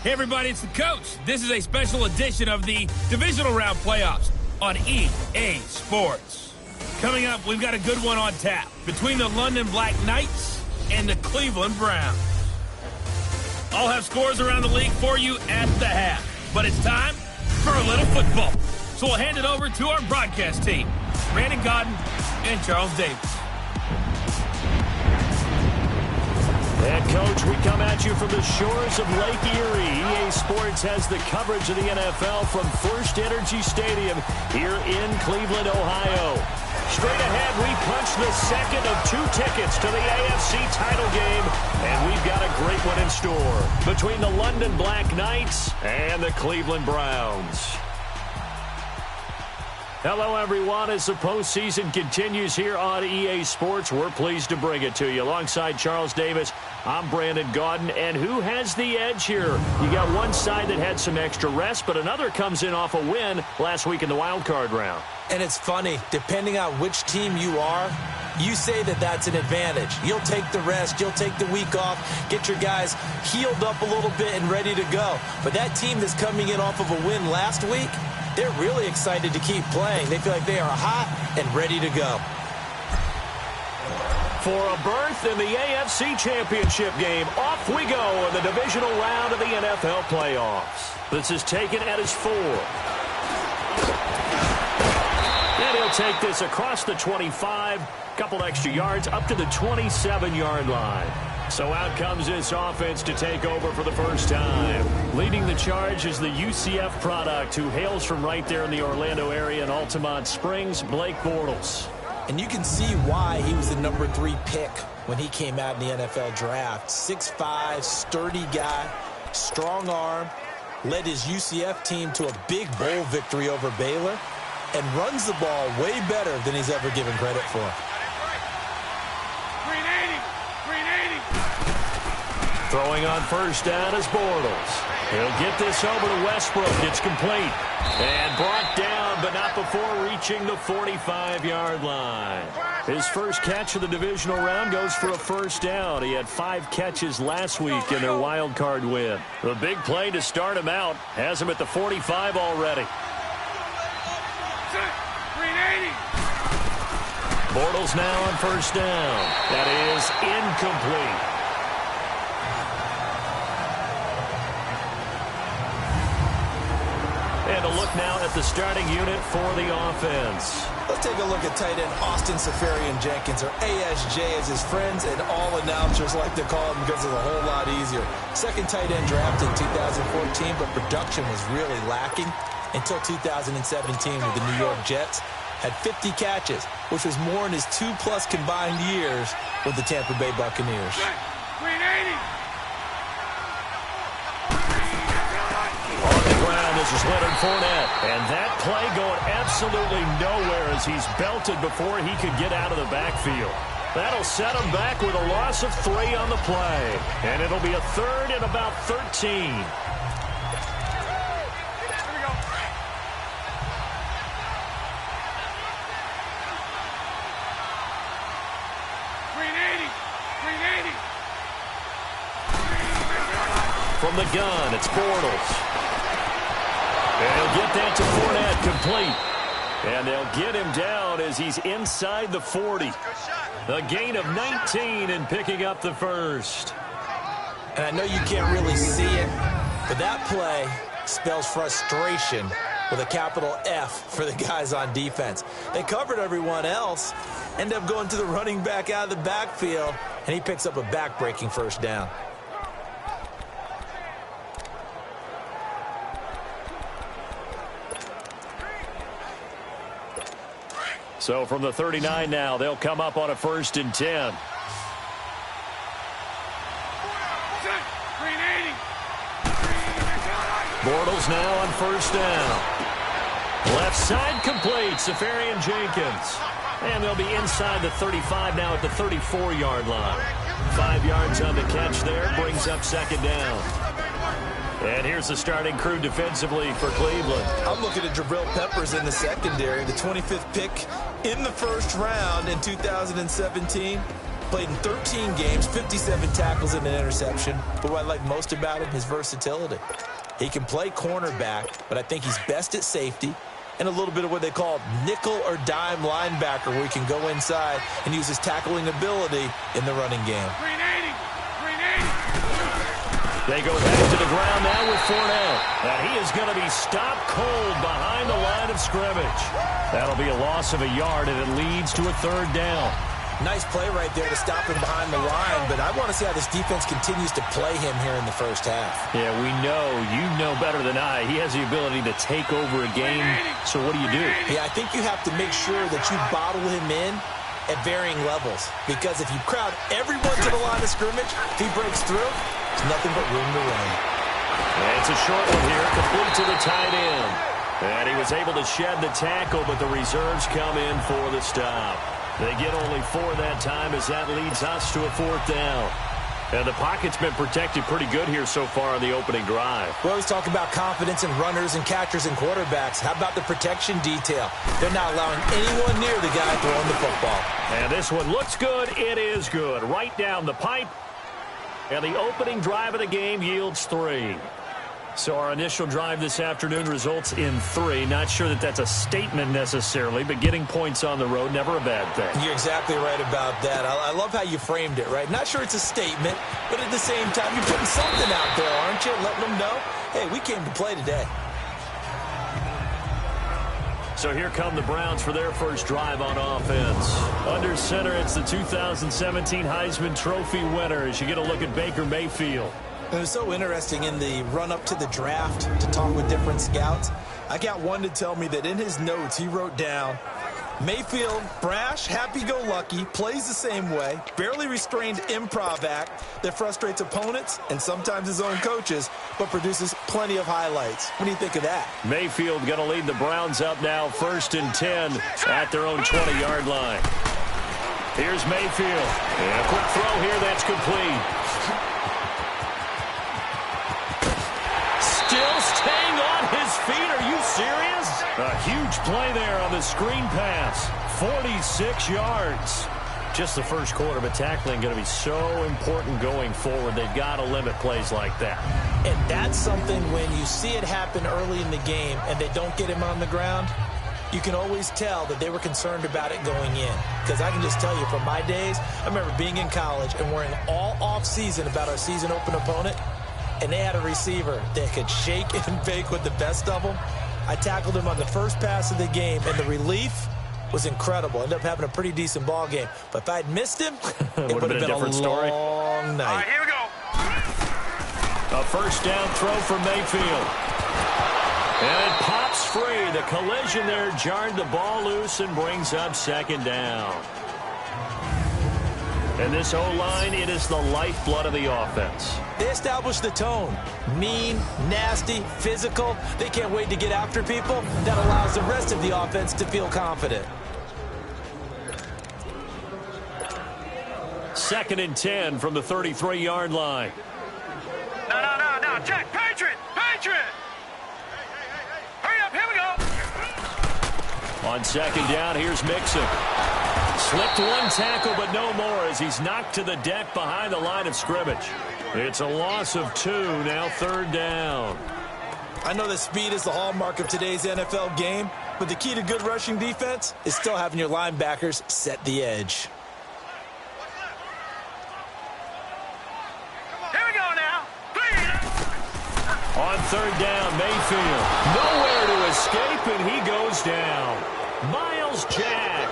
Hey everybody, it's the coach. This is a special edition of the Divisional Round Playoffs on EA Sports. Coming up, we've got a good one on tap between the London Black Knights and the Cleveland Browns. I'll have scores around the league for you at the half, but it's time for a little football. So we'll hand it over to our broadcast team, Brandon Godden and Charles Davis. And, Coach, we come at you from the shores of Lake Erie. EA Sports has the coverage of the NFL from First Energy Stadium here in Cleveland, Ohio. Straight ahead, we punch the second of two tickets to the AFC title game, and we've got a great one in store between the London Black Knights and the Cleveland Browns. Hello, everyone. As the postseason continues here on EA Sports, we're pleased to bring it to you. Alongside Charles Davis, I'm Brandon Godden. And who has the edge here? You got one side that had some extra rest, but another comes in off a win last week in the wild card round. And it's funny, depending on which team you are, you say that that's an advantage. You'll take the rest, you'll take the week off, get your guys healed up a little bit and ready to go. But that team that's coming in off of a win last week, they're really excited to keep playing. They feel like they are hot and ready to go. For a berth in the AFC Championship game, off we go in the divisional round of the NFL playoffs. This is taken at his 4. And he'll take this across the 25, couple extra yards, up to the 27-yard line. So out comes this offense to take over for the first time. Leading the charge is the UCF product, who hails from right there in the Orlando area in Altamont Springs, Blake Bortles. And you can see why he was the number 3 pick when he came out in the NFL draft. 6'5", sturdy guy, strong arm, led his UCF team to a big bowl victory over Baylor, and runs the ball way better than he's ever given credit for. Throwing on first down is Bortles. He'll get this over to Westbrook. It's complete. And brought down, but not before reaching the 45-yard line. His first catch of the divisional round goes for a first down. He had 5 catches last week in their wild card win. The big play to start him out has him at the 45 already. Bortles now on first down. That is incomplete. And a look now at the starting unit for the offense. Let's take a look at tight end Austin Seferian-Jenkins, or ASJ as his friends and all announcers like to call him because it's a whole lot easier. Second tight end drafted in 2014, but production was really lacking until 2017 with the New York Jets. Had 50 catches, which was more in his 2+ combined years with the Tampa Bay Buccaneers. This is Leonard Fournette, and that play going absolutely nowhere as he's belted before he could get out of the backfield. That'll set him back with a loss of 3 on the play, and it'll be a third and about 13. From the gun, it's Bortles. And he'll get that to Fournette, complete. And they'll get him down as he's inside the 40. A gain of 19 and picking up the first. And I know you can't really see it, but that play spells frustration with a capital F for the guys on defense. They covered everyone else, end up going to the running back out of the backfield, and he picks up a back-breaking first down. So from the 39 now, they'll come up on a 1st and 10. Bortles now on first down. Left side complete, Seferian-Jenkins. And they'll be inside the 35 now at the 34-yard line. 5 yards on the catch there, brings up 2nd down. And here's the starting crew defensively for Cleveland. I'm looking at Jabril Peppers in the secondary, the 25th pick in the 1st round in 2017. Played in 13 games, 57 tackles and an interception. But what I like most about him, his versatility. He can play cornerback, but I think he's best at safety and a little bit of what they call nickel or dime linebacker, where he can go inside and use his tackling ability in the running game. 380! 380! They go back to the ground now with Fournette. And he is going to be stopped cold behind the line of scrimmage. That'll be a loss of a yard, and it leads to a third down. Nice play right there to stop him behind the line, but I want to see how this defense continues to play him here in the first half. Yeah, we know. You know better than I. He has the ability to take over a game. So what do you do? Yeah, I think you have to make sure that you bottle him in at varying levels, because if you crowd everyone to the line of scrimmage, if he breaks through, there's nothing but room to run. And it's a short one here, complete to the tight end. And he was able to shed the tackle, but the reserves come in for the stop. They get only 4 that time, as that leads us to a fourth down. And the pocket's been protected pretty good here so far on the opening drive. We always talk about confidence in runners and catchers and quarterbacks. How about the protection detail? They're not allowing anyone near the guy throwing the football. And this one looks good. It is good. Right down the pipe. And the opening drive of the game yields 3. So our initial drive this afternoon results in 3. Not sure that that's a statement necessarily, but getting points on the road, never a bad thing. You're exactly right about that. I love how you framed it, right? Not sure it's a statement, but at the same time, you're putting something out there, aren't you? Letting them know, hey, we came to play today. So here come the Browns for their first drive on offense. Under center, it's the 2017 Heisman Trophy winner as you get a look at Baker Mayfield. It was so interesting in the run-up to the draft to talk with different scouts. I got one to tell me that in his notes he wrote down, Mayfield, brash, happy-go-lucky, plays the same way, barely restrained improv act that frustrates opponents and sometimes his own coaches, but produces plenty of highlights. What do you think of that? Mayfield going to lead the Browns up now, 1st and 10 at their own 20-yard line. Here's Mayfield. And a quick throw here, that's complete. Still staying on his feet. Are you serious? A huge play there on the screen pass. 46 yards. Just the first quarter, but tackling going to be so important going forward. They've got to limit plays like that. And that's something when you see it happen early in the game and they don't get him on the ground, you can always tell that they were concerned about it going in. Because I can just tell you from my days, I remember being in college and worrying all off-season about our season open opponent, and they had a receiver that could shake and bake with the best of them. I tackled him on the first pass of the game, and the relief was incredible. Ended up having a pretty decent ball game. But if I'd missed him, it would have been a long story. night. All right, here we go. A first down throw for Mayfield. And it pops free. The collision there jarred the ball loose and brings up 2nd down. And this O-line, it is the lifeblood of the offense. They established the tone. Mean, nasty, physical. They can't wait to get after people. That allows the rest of the offense to feel confident. 2nd and 10 from the 33-yard line. No. Check. Patriot. Hurry up. Here we go. On 2nd down, here's Mixon. Slipped one tackle, but no more as he's knocked to the deck behind the line of scrimmage. It's a loss of 2, now 3rd down. I know that speed is the hallmark of today's NFL game, but the key to good rushing defense is still having your linebackers set the edge. Here we go now. On 3rd down, Mayfield. Nowhere to escape, and he goes down. Miles Jack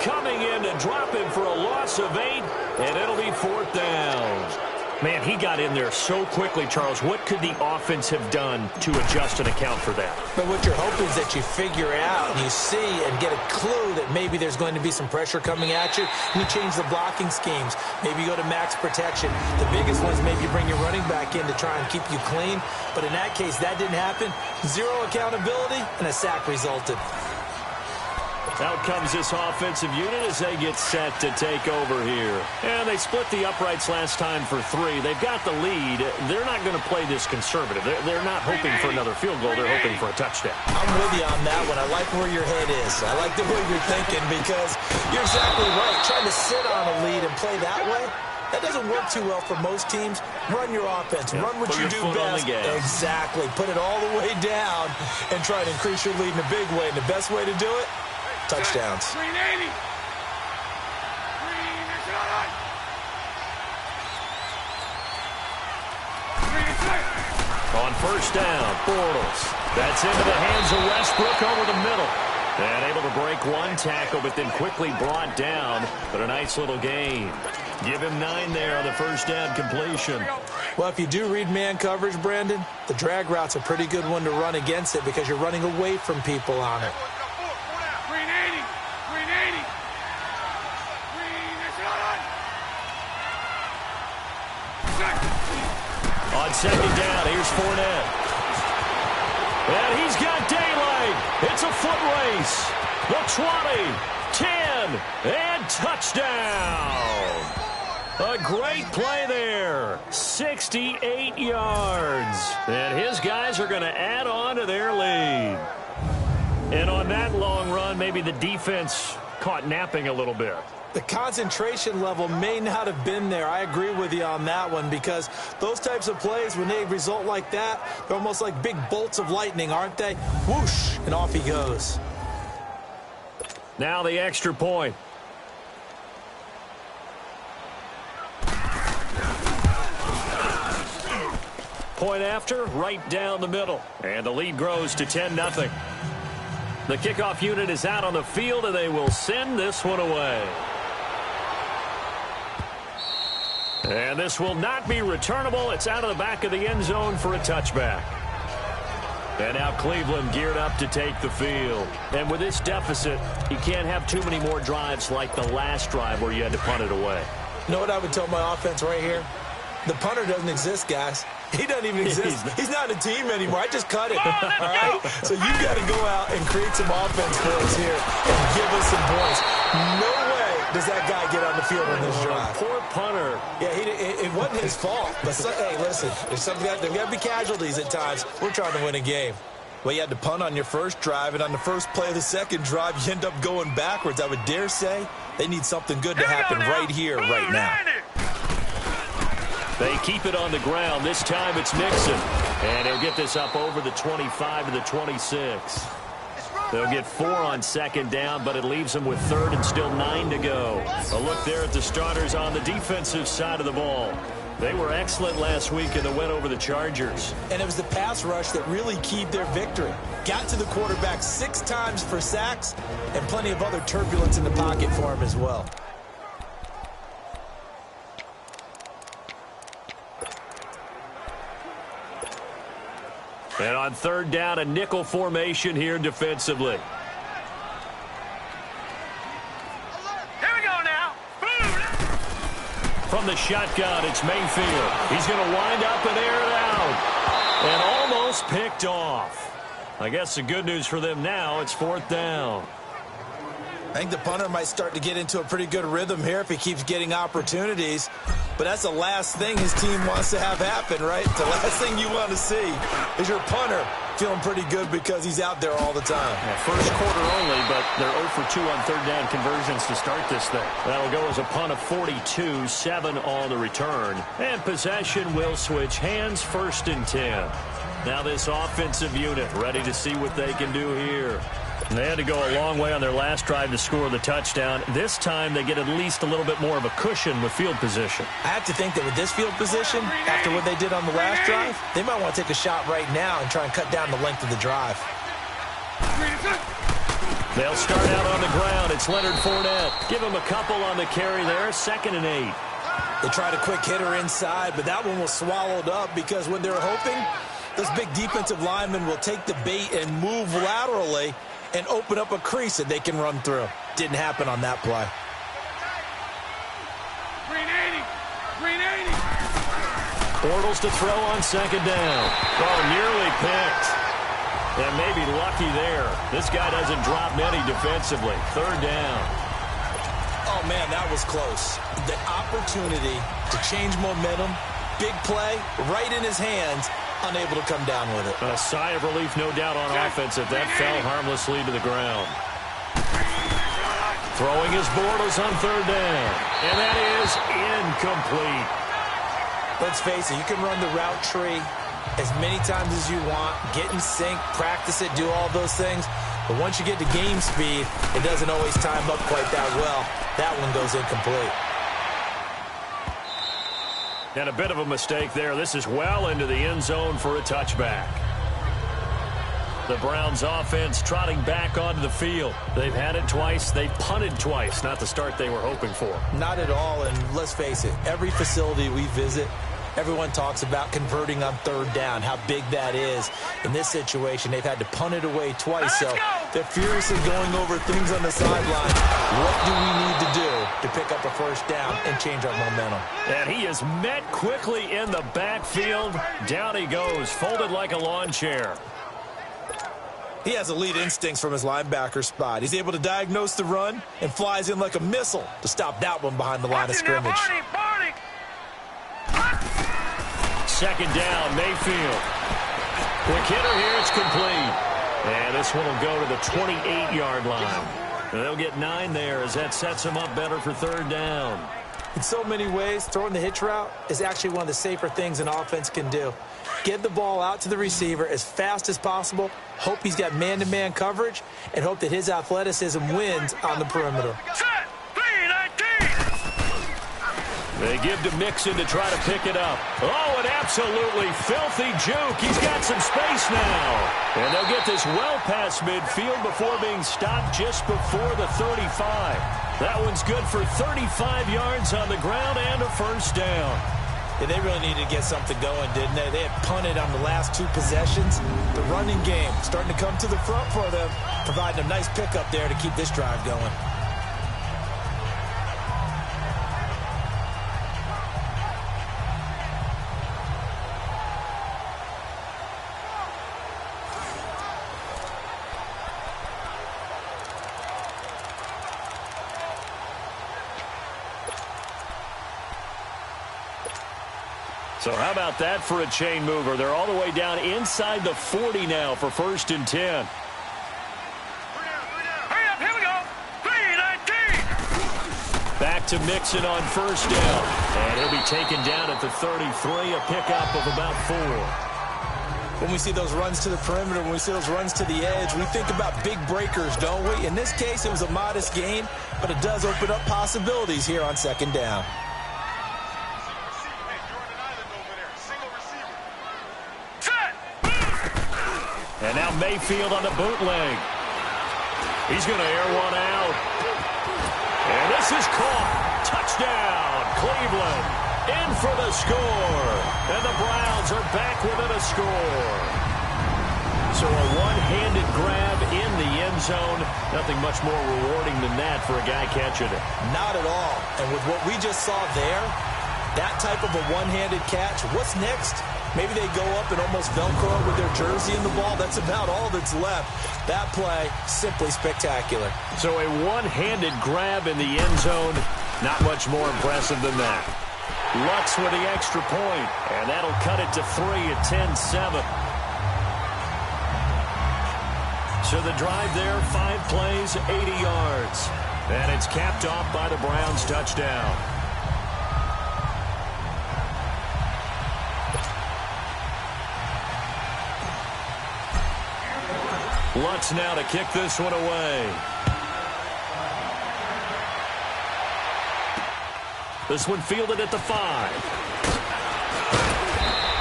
coming in to drop him for a loss of 8, and it'll be 4th down. Man, he got in there so quickly, Charles. What could the offense have done to adjust and account for that? But what you're hoping is that you figure out and you see and get a clue that maybe there's going to be some pressure coming at you. You change the blocking schemes. Maybe you go to max protection. The biggest ones, maybe you bring your running back in to try and keep you clean. But in that case, that didn't happen. 0 accountability, and a sack resulted. Out comes this offensive unit as they get set to take over here. And they split the uprights last time for 3. They've got the lead. They're not going to play this conservative. They're not hoping for another field goal. They're hoping for a touchdown. I'm with you on that one. I like where your head is. I like the way you're thinking because you're exactly right. Trying to sit on a lead and play that way, that doesn't work too well for most teams. Run your offense. Run what you do best. Exactly. Put it all the way down and try to increase your lead in a big way. And the best way to do it, touchdowns. On first down, Bortles. That's into the hands of Westbrook over the middle. And able to break one tackle, but then quickly brought down. But a nice little gain. Give him 9 there on the first down completion. Well, if you do read man coverage, Brandon, the drag route's a pretty good one to run against it because you're running away from people on it. On second down, here's Fournette. And he's got daylight. It's a foot race. The 20, 10, and touchdown. A great play there. 68 yards. And his guys are going to add on to their lead. And on that long run, maybe the defense caught napping a little bit. The concentration level may not have been there. I agree with you on that one because those types of plays, when they result like that, they're almost like big bolts of lightning, aren't they? Whoosh, and off he goes. Now the extra point. Point after, right down the middle. And the lead grows to 10-0. The kickoff unit is out on the field, and they will send this one away. And this will not be returnable. It's out of the back of the end zone for a touchback. And now Cleveland geared up to take the field. And with this deficit, you can't have too many more drives like the last drive where you had to punt it away. You know what I would tell my offense right here? The punter doesn't exist, guys. He doesn't even exist. He's not a team anymore. I just cut it. All right? So you got to go out and create some offense for us here and give us some points. No way does that guy get on the field on this drive. Poor punter. Yeah, it wasn't his fault. But, hey, listen, there's got to be casualties at times. We're trying to win a game. Well, you had to punt on your first drive, and on the first play of the second drive, you end up going backwards. I would dare say they need something good to happen right here, right now. They keep it on the ground. This time it's Mixon. And he'll get this up over the 25 to the 26. They'll get 4 on second down, but it leaves them with third and still 9 to go. A look there at the starters on the defensive side of the ball. They were excellent last week in the win over the Chargers. And it was the pass rush that really keyed their victory. Got to the quarterback 6 times for sacks and plenty of other turbulence in the pocket for him as well. And on third down, a nickel formation here defensively. Here we go now. From the shotgun, it's Mayfield. He's going to wind up and air it out. And almost picked off. I guess the good news for them now, it's fourth down. I think the punter might start to get into a pretty good rhythm here if he keeps getting opportunities. But that's the last thing his team wants to have happen, right? The last thing you want to see is your punter feeling pretty good because he's out there all the time. Yeah, first quarter only, but they're 0 for 2 on third down conversions to start this thing. That'll go as a punt of 42, 7 on the return. And possession will switch hands, first and 10. Now this offensive unit ready to see what they can do here. And they had to go a long way on their last drive to score the touchdown. This time they get at least a little bit more of a cushion with field position. I have to think that with this field position, after what they did on the last drive, they might want to take a shot right now and try and cut down the length of the drive. They'll start out on the ground. It's Leonard Fournette. Give him a couple on the carry there. 2nd and 8. They tried a quick hitter inside, but that one was swallowed up because what they were hoping, those big defensive linemen will take the bait and move laterally and open up a crease that they can run through. Didn't happen on that play. Bortles to throw on second down. Oh, nearly picked. And maybe lucky there. This guy doesn't drop many defensively. Third down. Oh, man, that was close. The opportunity to change momentum, big play, right in his hands, unable to come down with it. A sigh of relief, no doubt, on offense if that fell harmlessly to the ground. Throwing his Bortles on third down. And that is incomplete. Let's face it, you can run the route tree as many times as you want, get in sync, practice it, do all those things. But once you get to game speed, it doesn't always time up quite that well. That one goes incomplete. And a bit of a mistake there. This is well into the end zone for a touchback. The Browns offense trotting back onto the field. They've had it twice. They've punted twice. Not the start they were hoping for. Not at all, and let's face it, every facility we visit, everyone talks about converting on third down, how big that is. In this situation, they've had to punt it away twice, so they're furiously going over things on the sideline. What do we need to do to pick up a first down and change our momentum? And he is met quickly in the backfield. Down he goes, folded like a lawn chair. He has elite instincts from his linebacker spot. He's able to diagnose the run and flies in like a missile to stop that one behind the line of scrimmage. Second down, Mayfield. Quick hitter here, it's complete. And this one will go to the 28-yard line. And they'll get 9 there as that sets them up better for third down. In so many ways, throwing the hitch route is actually one of the safer things an offense can do. Get the ball out to the receiver as fast as possible, hope he's got man-to-man coverage, and hope that his athleticism wins on the perimeter. They give to Mixon to try to pick it up. Oh, an absolutely filthy juke. He's got some space now. And they'll get this well past midfield before being stopped just before the 35. That one's good for 35 yards on the ground and a first down. Yeah, they really needed to get something going, didn't they? They had punted on the last 2 possessions. The running game starting to come to the front for them, providing a nice pickup there to keep this drive going. So how about that for a chain mover? They're all the way down inside the 40 now for 1st and 10. Hurry up, here we go. 3-19. Back to Mixon on first down. And he'll be taken down at the 33, a pickup of about 4. When we see those runs to the perimeter, when we see those runs to the edge, we think about big breakers, don't we? In this case, it was a modest gain, but it does open up possibilities here on second down. And now Mayfield on the bootleg. He's going to air one out. And this is caught. Touchdown, Cleveland. In for the score. And the Browns are back within a score. So a one-handed grab in the end zone. Nothing much more rewarding than that for a guy catching it. Not at all. And with what we just saw there, that type of a one-handed catch, what's next? Maybe they go up and almost Velcro with their jersey in the ball. That's about all that's left. That play, simply spectacular. So a one-handed grab in the end zone, not much more impressive than that. Lutz with the extra point, and that'll cut it to 3 at 10-7. So the drive there, 5 plays, 80 yards. And it's capped off by the Browns' touchdown. Lutz now to kick this one away. This one fielded at the 5.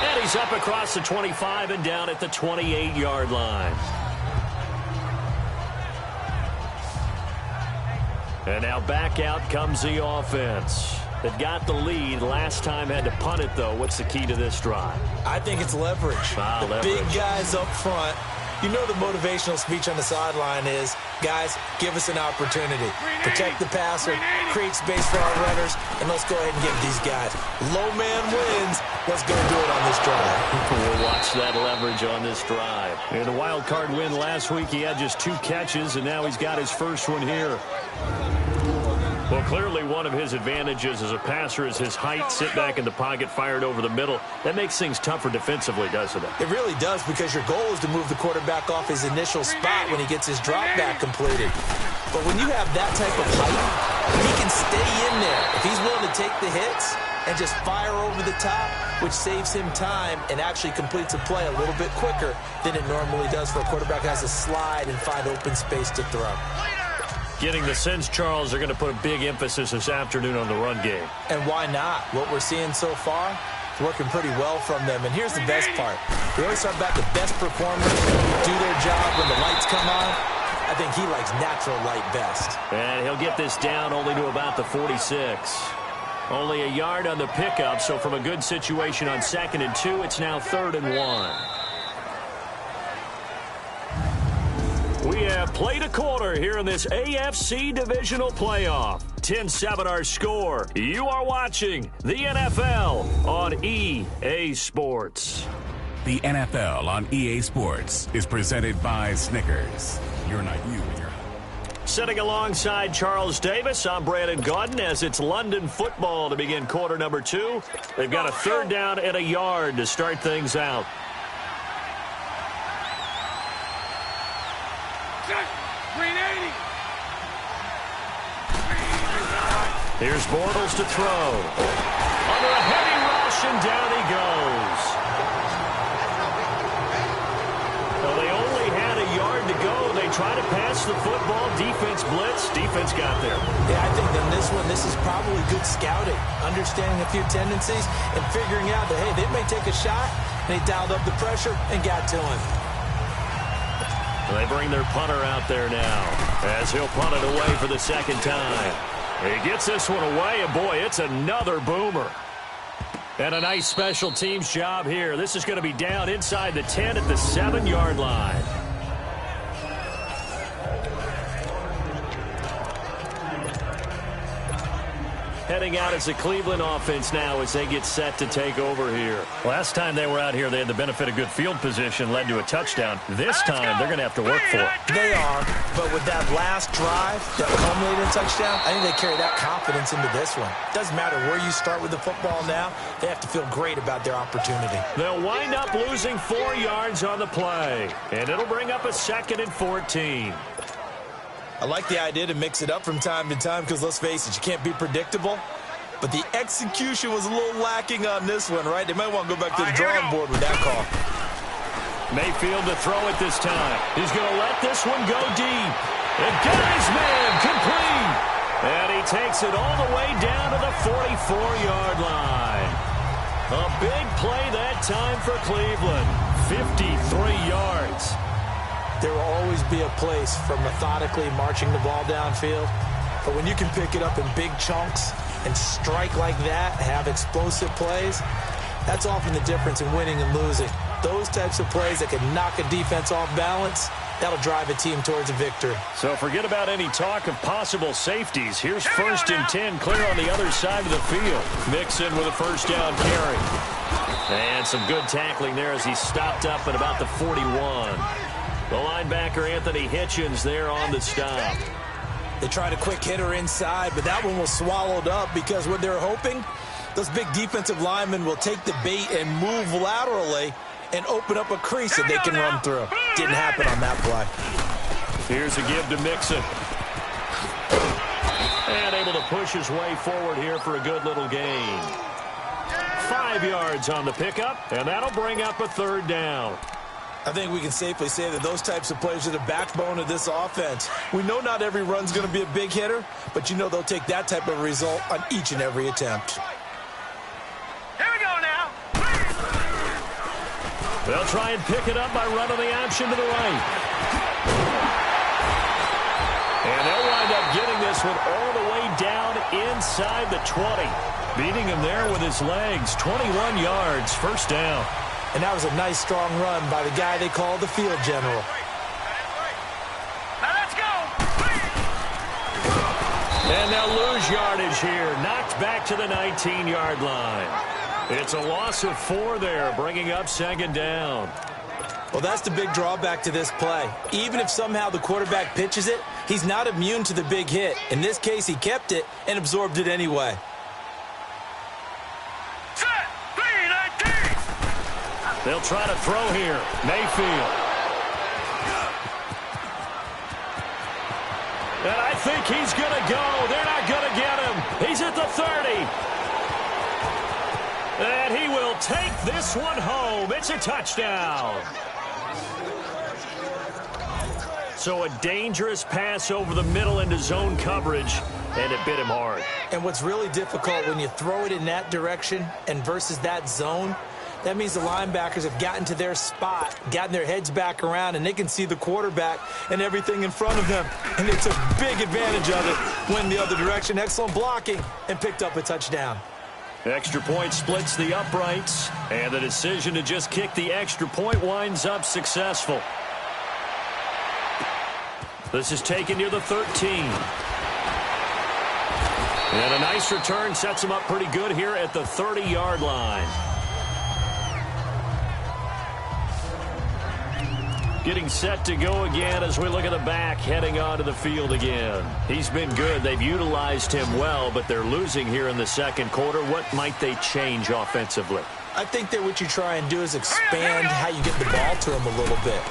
And he's up across the 25 and down at the 28-yard line. And now back out comes the offense. They've got the lead. Last time had to punt it, though. What's the key to this drive? I think it's leverage. Leverage. Big guys up front You know the motivational speech on the sideline is, guys, give us an opportunity. Protect the passer, create space for our runners, and let's go ahead and give these guys. Low man wins. Let's go do it on this drive. We'll watch that leverage on this drive. In the wild card win last week, he had just 2 catches, and now he's got his first one here. Well, clearly one of his advantages as a passer is his height, sit back in the pocket, fired over the middle. That makes things tougher defensively, doesn't it? It really does, because your goal is to move the quarterback off his initial spot when he gets his drop back completed. But when you have that type of height, he can stay in there. If he's willing to take the hits and just fire over the top, which saves him time and actually completes a play a little bit quicker than it normally does for a quarterback who has to slide and find open space to throw. Getting the sense, Charles, they're going to put a big emphasis this afternoon on the run game. And why not? What we're seeing so far is working pretty well from them. And here's the best part. We always talk about the best performers do their job when the lights come on. I think he likes natural light best. And he'll get this down only to about the 46. Only a yard on the pickup, so from a good situation on 2nd and 2, it's now 3rd and 1. We have played a quarter here in this AFC Divisional Playoff. 10-7 our score. You are watching the NFL on EA Sports. The NFL on EA Sports is presented by Snickers. You're not you when you're Sitting alongside Charles Davis, I'm Brandon Gaudin as it's London football to begin quarter number 2. They've got a 3rd down and a yard to start things out. Here's Bortles to throw. Under a heavy rush, and down he goes. Well, they only had a yard to go. They try to pass the football. Defense blitz. Defense got there. Yeah, I think in this is probably good scouting, understanding a few tendencies, and figuring out that, hey, they may take a shot. And they dialed up the pressure and got to him. They bring their punter out there now as he'll punt it away for the 2nd time. He gets this one away, and boy, it's another boomer. And a nice special teams job here. This is going to be down inside the 10 at the 7-yard line. Heading out as the Cleveland offense now as they get set to take over here. Last time they were out here, they had the benefit of good field position, led to a touchdown. This time, they're going to have to work for it. They are, but with that last drive that culminated in a touchdown, I think they carry that confidence into this one. Doesn't matter where you start with the football now, they have to feel great about their opportunity. They'll wind up losing 4 yards on the play, and it'll bring up a 2nd and 14. I like the idea to mix it up from time to time because, let's face it, you can't be predictable. But the execution was a little lacking on this one, right? They might want to go back to the drawing board with that call. Mayfield to throw it this time. He's going to let this one go deep. And got his man complete. And he takes it all the way down to the 44-yard line. A big play that time for Cleveland. 53 yards. There will always be a place for methodically marching the ball downfield. But when you can pick it up in big chunks and strike like that, have explosive plays, that's often the difference in winning and losing. Those types of plays that can knock a defense off balance, that'll drive a team towards a victory. So forget about any talk of possible safeties. Here's 1st and 10 clear on the other side of the field. Mixon with a 1st down carry. And some good tackling there as he stopped up at about the 41. The linebacker, Anthony Hitchens, there on the stop. They tried a quick hitter inside, but that one was swallowed up because what they're hoping, those big defensive linemen will take the bait and move laterally and open up a crease that they can run through. Didn't happen on that play. Here's a give to Mixon. And able to push his way forward here for a good little gain. 5 yards on the pickup, and that'll bring up a 3rd down. I think we can safely say that those types of plays are the backbone of this offense. We know not every run's going to be a big hitter, but you know they'll take that type of result on each and every attempt. Here we go now. They'll try and pick it up by running the option to the right. And they'll wind up getting this one all the way down inside the 20. Beating him there with his legs. 21 yards, 1st down. And that was a nice, strong run by the guy they call the field general. Now let's go. And they'll lose yardage here. Knocked back to the 19-yard line. It's a loss of 4 there, bringing up second down. Well, that's the big drawback to this play. Even if somehow the quarterback pitches it, he's not immune to the big hit. In this case, he kept it and absorbed it anyway. Set. 3-19. They'll try to throw here. Mayfield. And I think he's going to go. They're not going to get him. He's at the 30. And he will take this one home. It's a touchdown. So a dangerous pass over the middle into zone coverage, and it bit him hard. And what's really difficult when you throw it in that direction and versus that zone, that means the linebackers have gotten to their spot, gotten their heads back around, and they can see the quarterback and everything in front of them. And they took big advantage of it. Went the other direction, excellent blocking, and picked up a touchdown. Extra point splits the uprights, and the decision to just kick the extra point winds up successful. This is taken near the 13. And a nice return sets him up pretty good here at the 30-yard line. Getting set to go again as we look at the back heading onto the field again. He's been good. They've utilized him well, but they're losing here in the second quarter. What might they change offensively? I think that what you try and do is expand how you get the ball to him a little bit.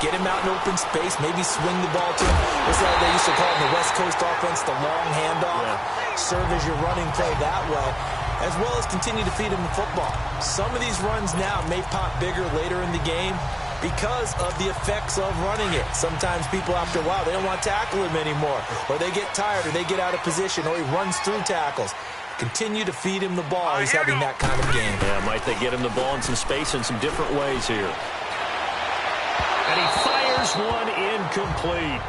Get him out in open space, maybe swing the ball to him. What's that they used to call in the West Coast offense, the long handoff? Yeah. Serve as your running play that way, as well as continue to feed him the football. Some of these runs now may pop bigger later in the game because of the effects of running it. Sometimes people, after a while, they don't want to tackle him anymore, or they get tired, or they get out of position, or he runs through tackles. Continue to feed him the ball. He's having that kind of game. Yeah, might they get him the ball in some space in some different ways here. And he fires one incomplete.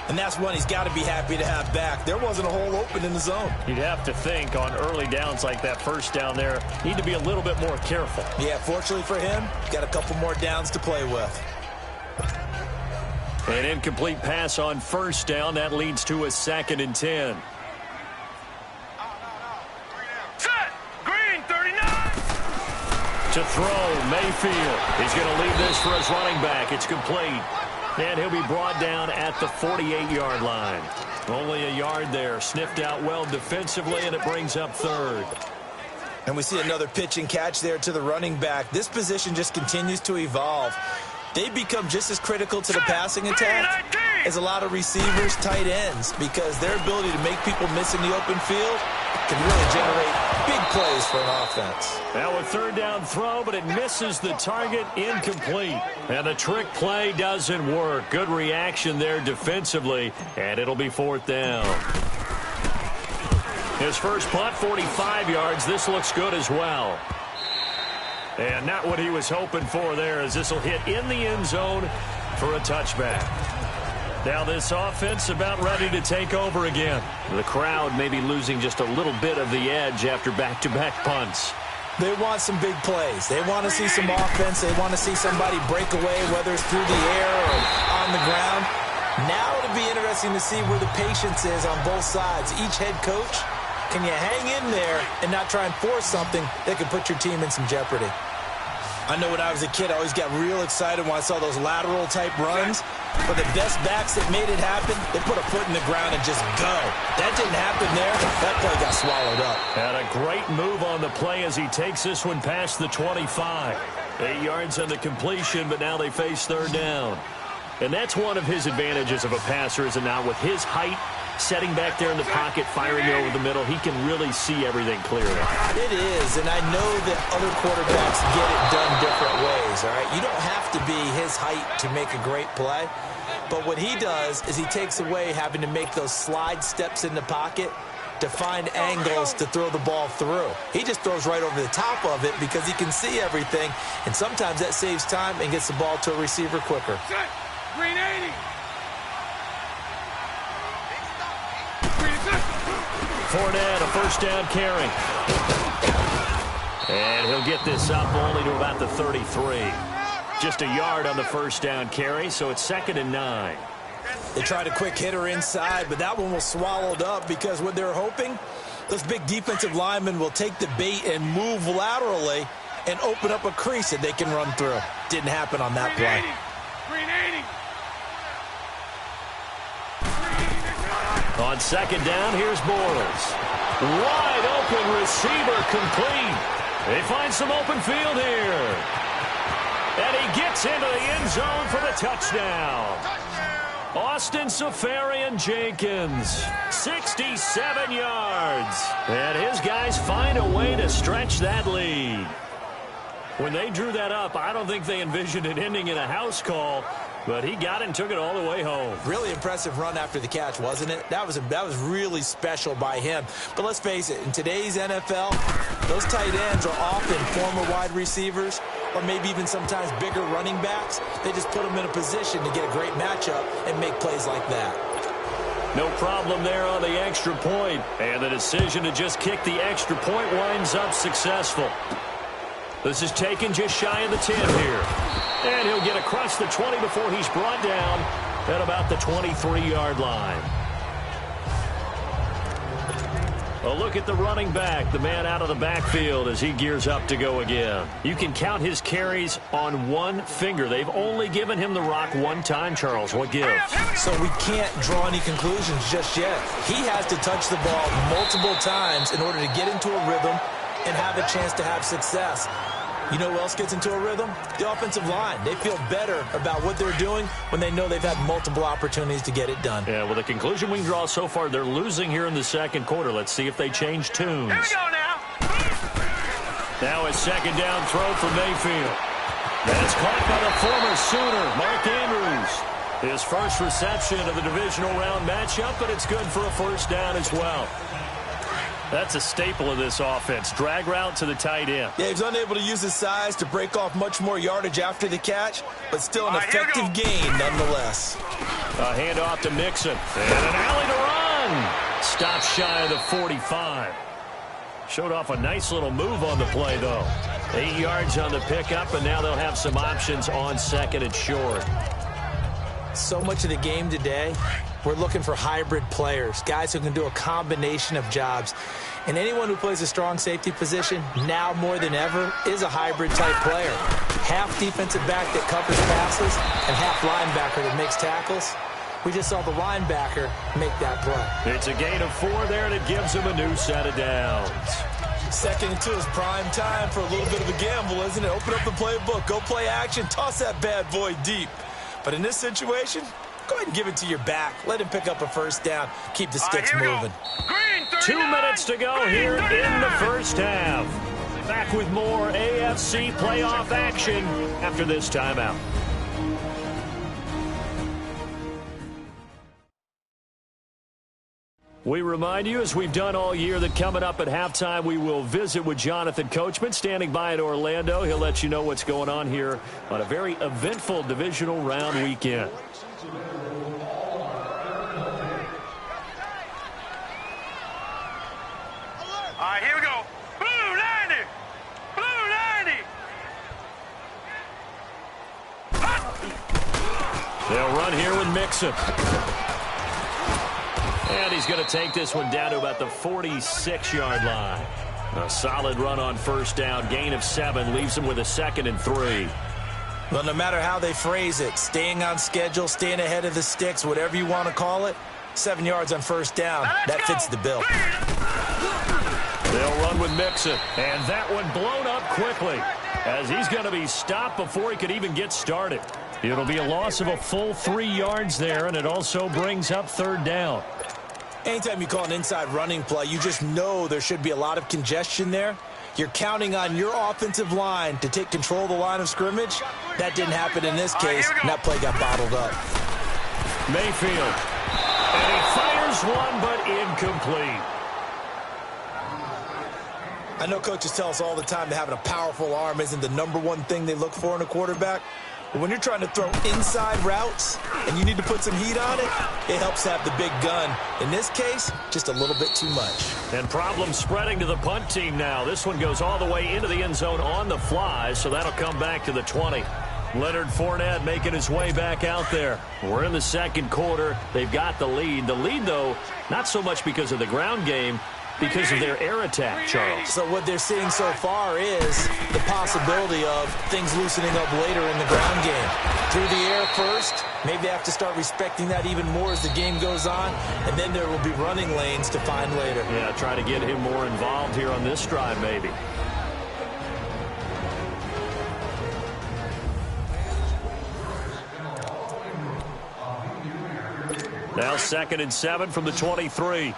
And that's one he's got to be happy to have back. There wasn't a hole open in the zone. You'd have to think on early downs like that first down there, need to be a little bit more careful. Yeah, fortunately for him, got a couple more downs to play with. An incomplete pass on first down. That leads to a 2nd and 10. Set. Green 39. To throw, Mayfield. He's going to leave this for his running back. It's complete. And he'll be brought down at the 48-yard line. Only a yard there. Sniffed out well defensively, and it brings up 3rd. And we see another pitch and catch there to the running back. This position just continues to evolve. They become just as critical to the passing attack as a lot of receivers, tight ends, because their ability to make people miss in the open field can really generate big plays for an offense. Now a 3rd down throw, but it misses the target, incomplete. And the trick play doesn't work. Good reaction there defensively, and it'll be 4th down. His first punt, 45 yards. This looks good as well. And not what he was hoping for there, as this will hit in the end zone for a touchback. Now this offense about ready to take over again. The crowd may be losing just a little bit of the edge after back-to-back punts. They want some big plays. They want to see some offense. They want to see somebody break away, whether it's through the air or on the ground. Now it'll be interesting to see where the patience is on both sides. Each head coach, can you hang in there and not try and force something that could put your team in some jeopardy? I know when I was a kid, I always got real excited when I saw those lateral-type runs. But the best backs that made it happen, they put a foot in the ground and just go. That didn't happen there. That play got swallowed up. And a great move on the play as he takes this one past the 25. 8 yards on the completion, but now they face 3rd down. And that's one of his advantages of a passer, is it not? With his height, setting back there in the pocket, firing over the middle, he can really see everything clearly. It is, and I know that other quarterbacks get it done different ways, all right? You don't have to be his height to make a great play, but what he does is he takes away having to make those slide steps in the pocket to find angles to throw the ball through. He just throws right over the top of it because he can see everything, and sometimes that saves time and gets the ball to a receiver quicker. Green 80. Fournette, a first down carry. And he'll get this up only to about the 33. Just a yard on the first down carry, so it's 2nd and 9. They tried a quick hitter inside, but that one was swallowed up because what they're hoping, those big defensive linemen will take the bait and move laterally and open up a crease that they can run through. Didn't happen on that play. Green 80. On 2nd down, here's Bortles. Wide open receiver complete. They find some open field here. And he gets into the end zone for the touchdown. Austin Seferian-Jenkins, 67 yards. And his guys find a way to stretch that lead. When they drew that up, I don't think they envisioned it ending in a house call, but he got it and took it all the way home. Really impressive run after the catch, wasn't it? That was really special by him. But let's face it, in today's NFL, those tight ends are often former wide receivers or maybe even sometimes bigger running backs. They just put them in a position to get a great matchup and make plays like that. No problem there on the extra point. And the decision to just kick the extra point winds up successful. This is taken just shy of the 10 here. And he'll get across the 20 before he's brought down at about the 23-yard line. A look at the running back, the man out of the backfield as he gears up to go again. You can count his carries on one finger. They've only given him the rock one time, Charles. What gives? So we can't draw any conclusions just yet. He has to touch the ball multiple times in order to get into a rhythm and have a chance to have success. You know who else gets into a rhythm? The offensive line. They feel better about what they're doing when they know they've had multiple opportunities to get it done. Yeah, well, the conclusion we can draw so far, they're losing here in the second quarter. Let's see if they change tunes. Here we go now. Now a 2nd down throw for Mayfield. That's caught by the former Sooner, Mark Andrews. His first reception of the divisional round matchup, but it's good for a first down as well. That's a staple of this offense. Drag route to the tight end. Yeah, he's unable to use his size to break off much more yardage after the catch, but still an effective gain nonetheless. A handoff to Mixon. And an alley to run. Stop shy of the 45. Showed off a nice little move on the play, though. 8 yards on the pickup, and now they'll have some options on 2nd and short. So much of the game today, we're looking for hybrid players, guys who can do a combination of jobs. And anyone who plays a strong safety position, now more than ever, is a hybrid-type player. Half defensive back that covers passes and half linebacker that makes tackles. We just saw the linebacker make that play. It's a gain of 4 there, and it gives him a new set of downs. 2nd and 2 is prime time for a little bit of a gamble, isn't it? Open up the playbook, go play action, toss that bad boy deep. But in this situation, go ahead and give it to your back. Let him pick up a first down. Keep the sticks moving. 2 minutes to go here in the first half. Back with more AFC playoff action after this timeout. We remind you, as we've done all year, that coming up at halftime, we will visit with Jonathan Coachman, standing by in Orlando. He'll let you know what's going on here on a very eventful divisional round weekend. All right, here we go. Blue 90. Blue 90. They'll run here with Mixon. And he's going to take this one down to about the 46-yard line. A solid run on first down. Gain of 7 leaves him with a 2nd and 3. Well, no matter how they phrase it, staying on schedule, staying ahead of the sticks, whatever you want to call it, 7 yards on first down, that fits the bill. They'll run with Mixon. And that one blown up quickly as he's going to be stopped before he could even get started. It'll be a loss of a full 3 yards there, and it also brings up 3rd down. Anytime you call an inside running play, you just know there should be a lot of congestion there. You're counting on your offensive line to take control of the line of scrimmage. That didn't happen in this case, and that play got bottled up. Mayfield. And he fires one, but incomplete. I know coaches tell us all the time that having a powerful arm isn't the #1 thing they look for in a quarterback. But when you're trying to throw inside routes and you need to put some heat on it, it helps have the big gun. In this case, just a little bit too much. And problems spreading to the punt team now. This one goes all the way into the end zone on the fly, so that'll come back to the 20. Leonard Fournette making his way back out there. We're in the second quarter. They've got the lead. The lead, though, not so much because of the ground game, because of their air attack, Charles. So what they're seeing so far is the possibility of things loosening up later in the ground game. Through the air first, maybe they have to start respecting that even more as the game goes on, and then there will be running lanes to find later. Yeah, try to get him more involved here on this drive, maybe. Now 2nd and 7 from the 23.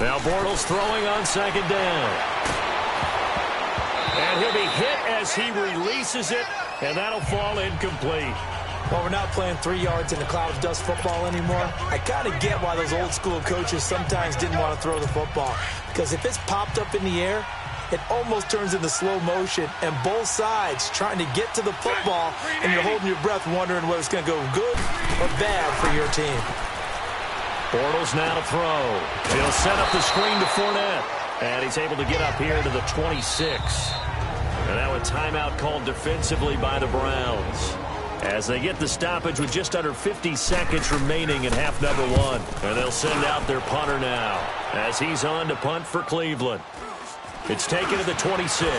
Now Bortles throwing on 2nd down. And he'll be hit as he releases it, and that'll fall incomplete. Well, we're not playing 3 yards in a cloud of dust football anymore. I kind of get why those old school coaches sometimes didn't want to throw the football. Because if it's popped up in the air, it almost turns into slow motion, and both sides trying to get to the football, and you're holding your breath wondering whether it's going to go good or bad for your team. Bortles now to throw. He'll set up the screen to Fournette, and he's able to get up here to the 26. And now a timeout called defensively by the Browns, as they get the stoppage with just under 50 seconds remaining in half number 1. And they'll send out their punter now, as he's on to punt for Cleveland. It's taken to the 26.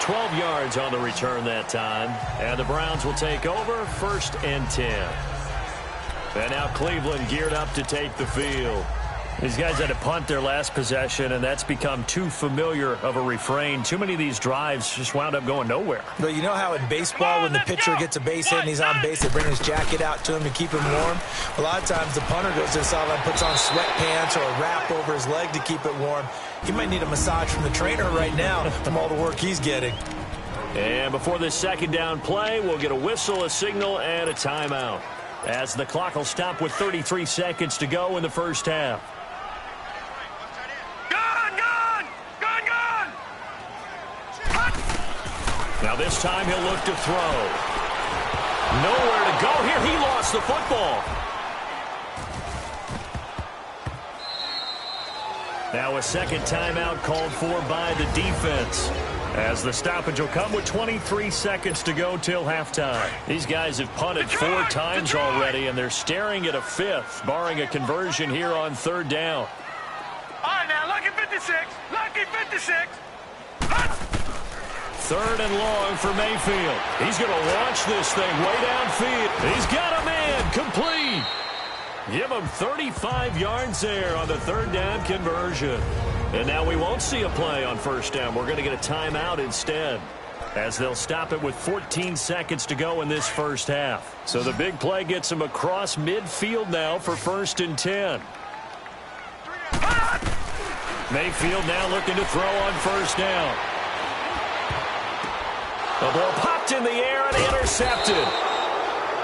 12 yards on the return that time. And the Browns will take over 1st and 10. And now Cleveland geared up to take the field. These guys had to punt their last possession, and that's become too familiar of a refrain. Too many of these drives just wound up going nowhere. But you know how in baseball, when the pitcher gets a base hit and he's on base, they bring his jacket out to him to keep him warm? A lot of times the punter goes to the sideline, puts on sweatpants or a wrap over his leg to keep it warm. He might need a massage from the trainer right now from all the work he's getting. And before this 2nd down play, we'll get a whistle, a signal, and a timeout, as the clock will stop with 33 seconds to go in the first half. Now this time he'll look to throw. Nowhere to go here. He lost the football. Now a 2nd timeout called for by the defense, as the stoppage will come with 23 seconds to go till halftime. These guys have punted 4 times already, and they're staring at a 5th, barring a conversion here on 3rd down. All right, now, lucky 56. Lucky 56. 3rd and long for Mayfield. He's going to launch this thing way downfield. He's got a man complete. Give him 35 yards there on the 3rd down conversion. And now we won't see a play on 1st down. We're going to get a timeout instead, as they'll stop it with 14 seconds to go in this first half. So the big play gets him across midfield now for 1st and 10. Mayfield now looking to throw on 1st down. The ball popped in the air and intercepted.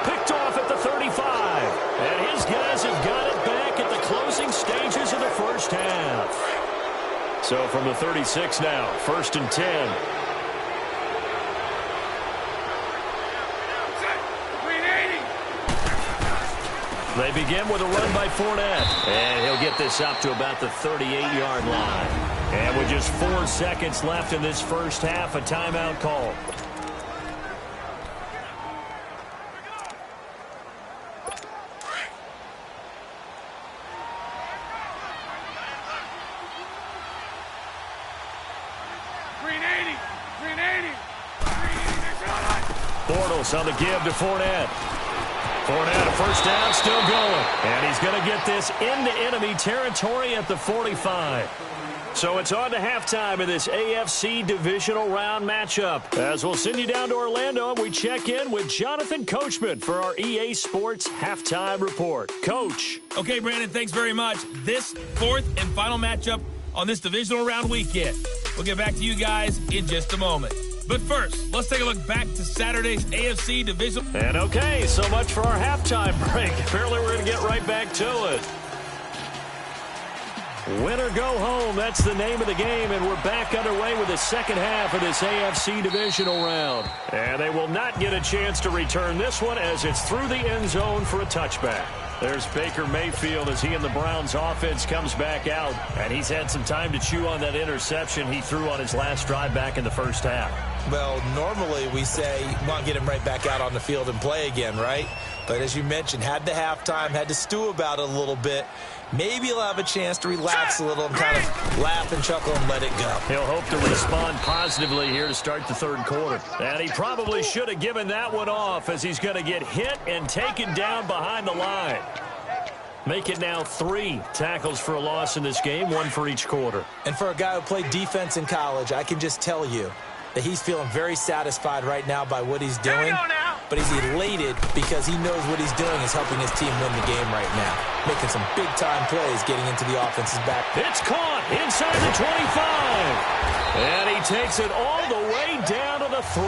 Picked off at the 35. And his guys have got it back at the closing stages of the first half. So from the 36 now, 1st and 10. They begin with a run by Fournette. And he'll get this up to about the 38-yard line. And with just 4 seconds left in this first half, a timeout call. Bortles on the give to Fournette. Fournette, a 1st down, still going. And he's going to get this into enemy territory at the 45. So it's on to halftime of this AFC Divisional Round matchup, as we'll send you down to Orlando and we check in with Jonathan Coachman for our EA Sports Halftime Report. Coach. Okay, Brandon, thanks very much. This 4th and final matchup on this Divisional Round weekend. We'll get back to you guys in just a moment. But first, let's take a look back to Saturday's AFC Division. And okay, so much for our halftime break. Apparently we're going to get right back to it. Win or go home, that's the name of the game, and we're back underway with the second half of this AFC Divisional round. And they will not get a chance to return this one as it's through the end zone for a touchback. There's Baker Mayfield as he and the Browns offense comes back out. And he's had some time to chew on that interception he threw on his last drive back in the first half. Well, normally we say you want to get him right back out on the field and play again, right? But as you mentioned, had the halftime, had to stew about it a little bit. Maybe he'll have a chance to relax a little and kind of laugh and chuckle and let it go. He'll hope to respond positively here to start the third quarter. And he probably should have given that one off as he's going to get hit and taken down behind the line. Make it now 3 tackles for a loss in this game, 1 for each quarter. And for a guy who played defense in college, I can just tell you that he's feeling very satisfied right now by what he's doing. But he's elated because he knows what he's doing is helping his team win the game right now. Making some big-time plays getting into the offense's back. It's caught inside the 25. And he takes it all the way down to the 3.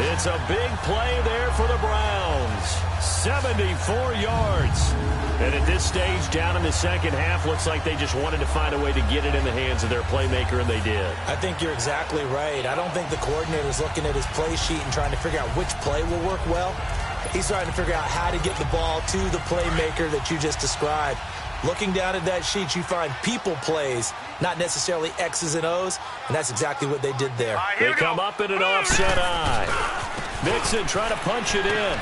It's a big play there for the Browns. 74 yards. And at this stage, down in the second half, looks like they just wanted to find a way to get it in the hands of their playmaker, and they did. I think you're exactly right. I don't think the coordinator's looking at his play sheet and trying to figure out which play will work well. He's trying to figure out how to get the ball to the playmaker that you just described. Looking down at that sheet, you find people plays, not necessarily X's and O's, and that's exactly what they did there. They come up in an offset eye. Mixon trying to punch it in.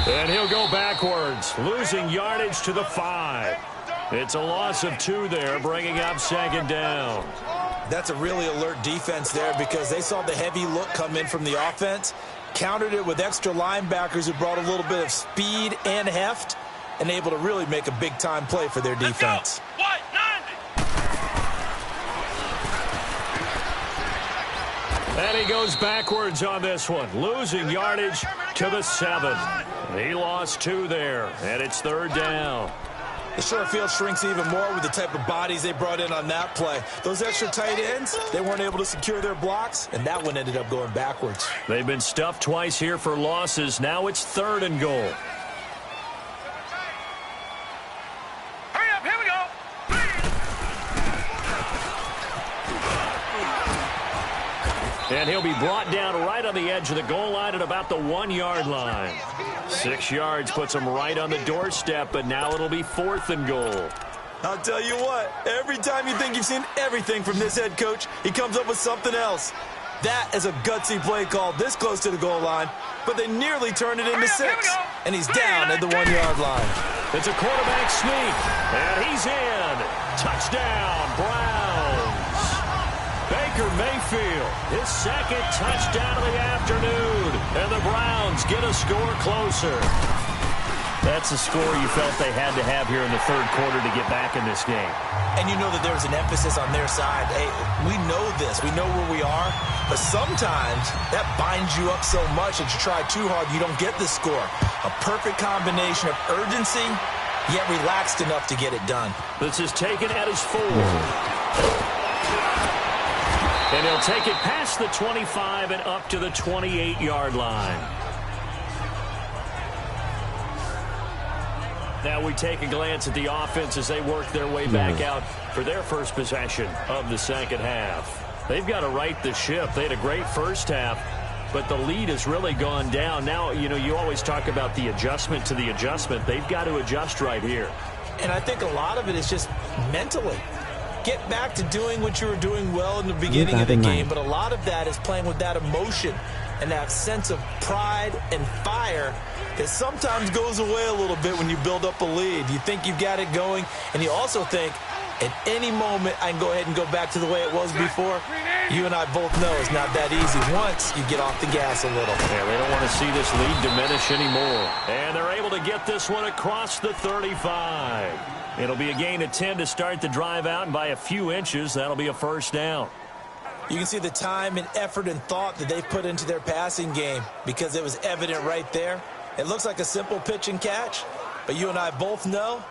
And he'll go backwards, losing yardage to the 5. It's a loss of 2 there, bringing up second down. That's a really alert defense there because they saw the heavy look come in from the offense, countered it with extra linebackers who brought a little bit of speed and heft, and able to really make a big-time play for their defense. And he goes backwards on this one, losing yardage to the 7. He lost 2 there, and it's third down. The short field shrinks even more with the type of bodies they brought in on that play. Those extra tight ends, they weren't able to secure their blocks, and that one ended up going backwards. They've been stuffed twice here for losses. Now it's 3rd and goal. Hurry up, here we go. And he'll be brought down right on the edge of the goal line at about the 1-yard line. 6 yards puts him right on the doorstep, but now it'll be 4th and goal. I'll tell you what, every time you think you've seen everything from this head coach, he comes up with something else. That is a gutsy play call this close to the goal line, but they nearly turned it into 6. And he's down at the 1-yard line. It's a quarterback sneak, and he's in. Touchdown, Browns. Baker Mayfield, his 2nd touchdown of the afternoon, and the Browns get a score closer. That's a score you felt they had to have here in the third quarter to get back in this game. And you know that there's an emphasis on their side. Hey, we know this. We know where we are. But sometimes that binds you up so much that you try too hard, you don't get the score. A perfect combination of urgency, yet relaxed enough to get it done. This is taken at his 4. And he'll take it past the 25 and up to the 28-yard line. Now we take a glance at the offense as they work their way back out for their first possession of the second half. They've got to right the ship. They had a great first half, but the lead has really gone down. Now, you know, you always talk about the adjustment to the adjustment. They've got to adjust right here. And I think a lot of it is just mentally. Get back to doing what you were doing well in the beginning of the game, but a lot of that is playing with that emotion and that sense of pride and fire that sometimes goes away a little bit when you build up a lead. You think you've got it going, and you also think at any moment I can go ahead and go back to the way it was before. You and I both know it's not that easy once you get off the gas a little. Yeah, they don't want to see this lead diminish anymore. And they're able to get this one across the 35. It'll be a gain of 10 to start the drive out, and by a few inches, that'll be a first down. You can see the time and effort and thought that they've put into their passing game because it was evident right there. It looks like a simple pitch and catch, but you and I both know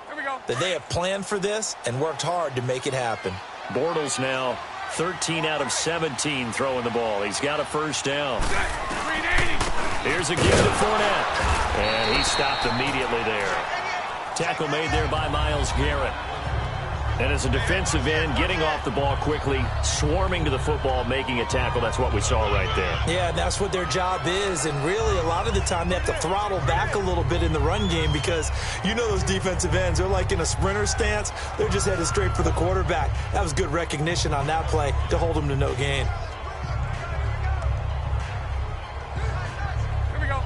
that they have planned for this and worked hard to make it happen. Bortles now 13 out of 17 throwing the ball. He's got a first down. Here's a give to Fournette, and he stopped immediately there. Tackle made there by Myles Garrett. And as a defensive end, getting off the ball quickly, swarming to the football, making a tackle, that's what we saw right there. Yeah, and that's what their job is. And really, a lot of the time, they have to throttle back a little bit in the run game because you know those defensive ends, they're like in a sprinter stance. They're just headed straight for the quarterback. That was good recognition on that play to hold them to no gain. Here we go.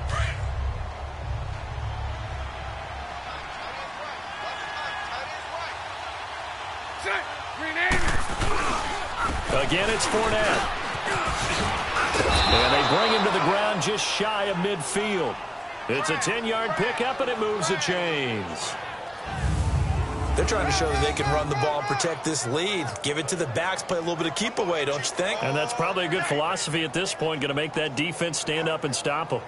Set. Green. Again, it's Fournette. And they bring him to the ground just shy of midfield. It's a 10-yard pickup, and it moves the chains. They're trying to show that they can run the ball and protect this lead. Give it to the backs, play a little bit of keep away, don't you think? And that's probably a good philosophy at this point, going to make that defense stand up and stop them.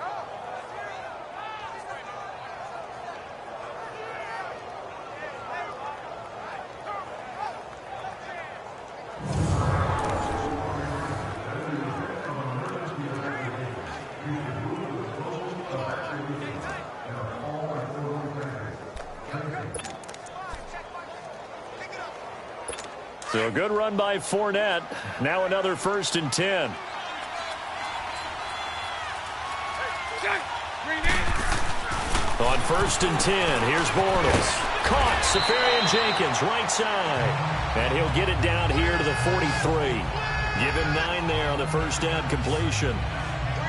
So a good run by Fournette. Now another 1st and 10. On 1st and 10, here's Bortles. Caught, Safarian Jenkins, right side. And he'll get it down here to the 43. Give him 9 there on the first down completion.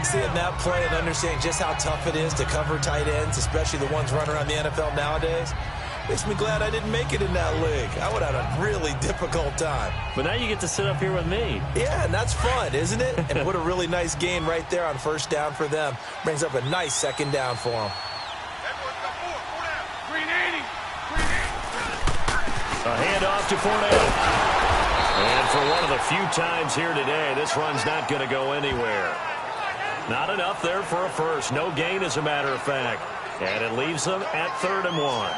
Seeing that play and understanding just how tough it is to cover tight ends, especially the ones running around the NFL nowadays, makes me glad I didn't make it in that league. I would have had a really difficult time. But now you get to sit up here with me. Yeah, and that's fun, isn't it? And what a really nice gain right there on 1st down for them. Brings up a nice 2nd down for them. A handoff to Fournette. And for one of the few times here today, this run's not going to go anywhere. Not enough there for a first. No gain, as a matter of fact. And it leaves them at 3rd and 1.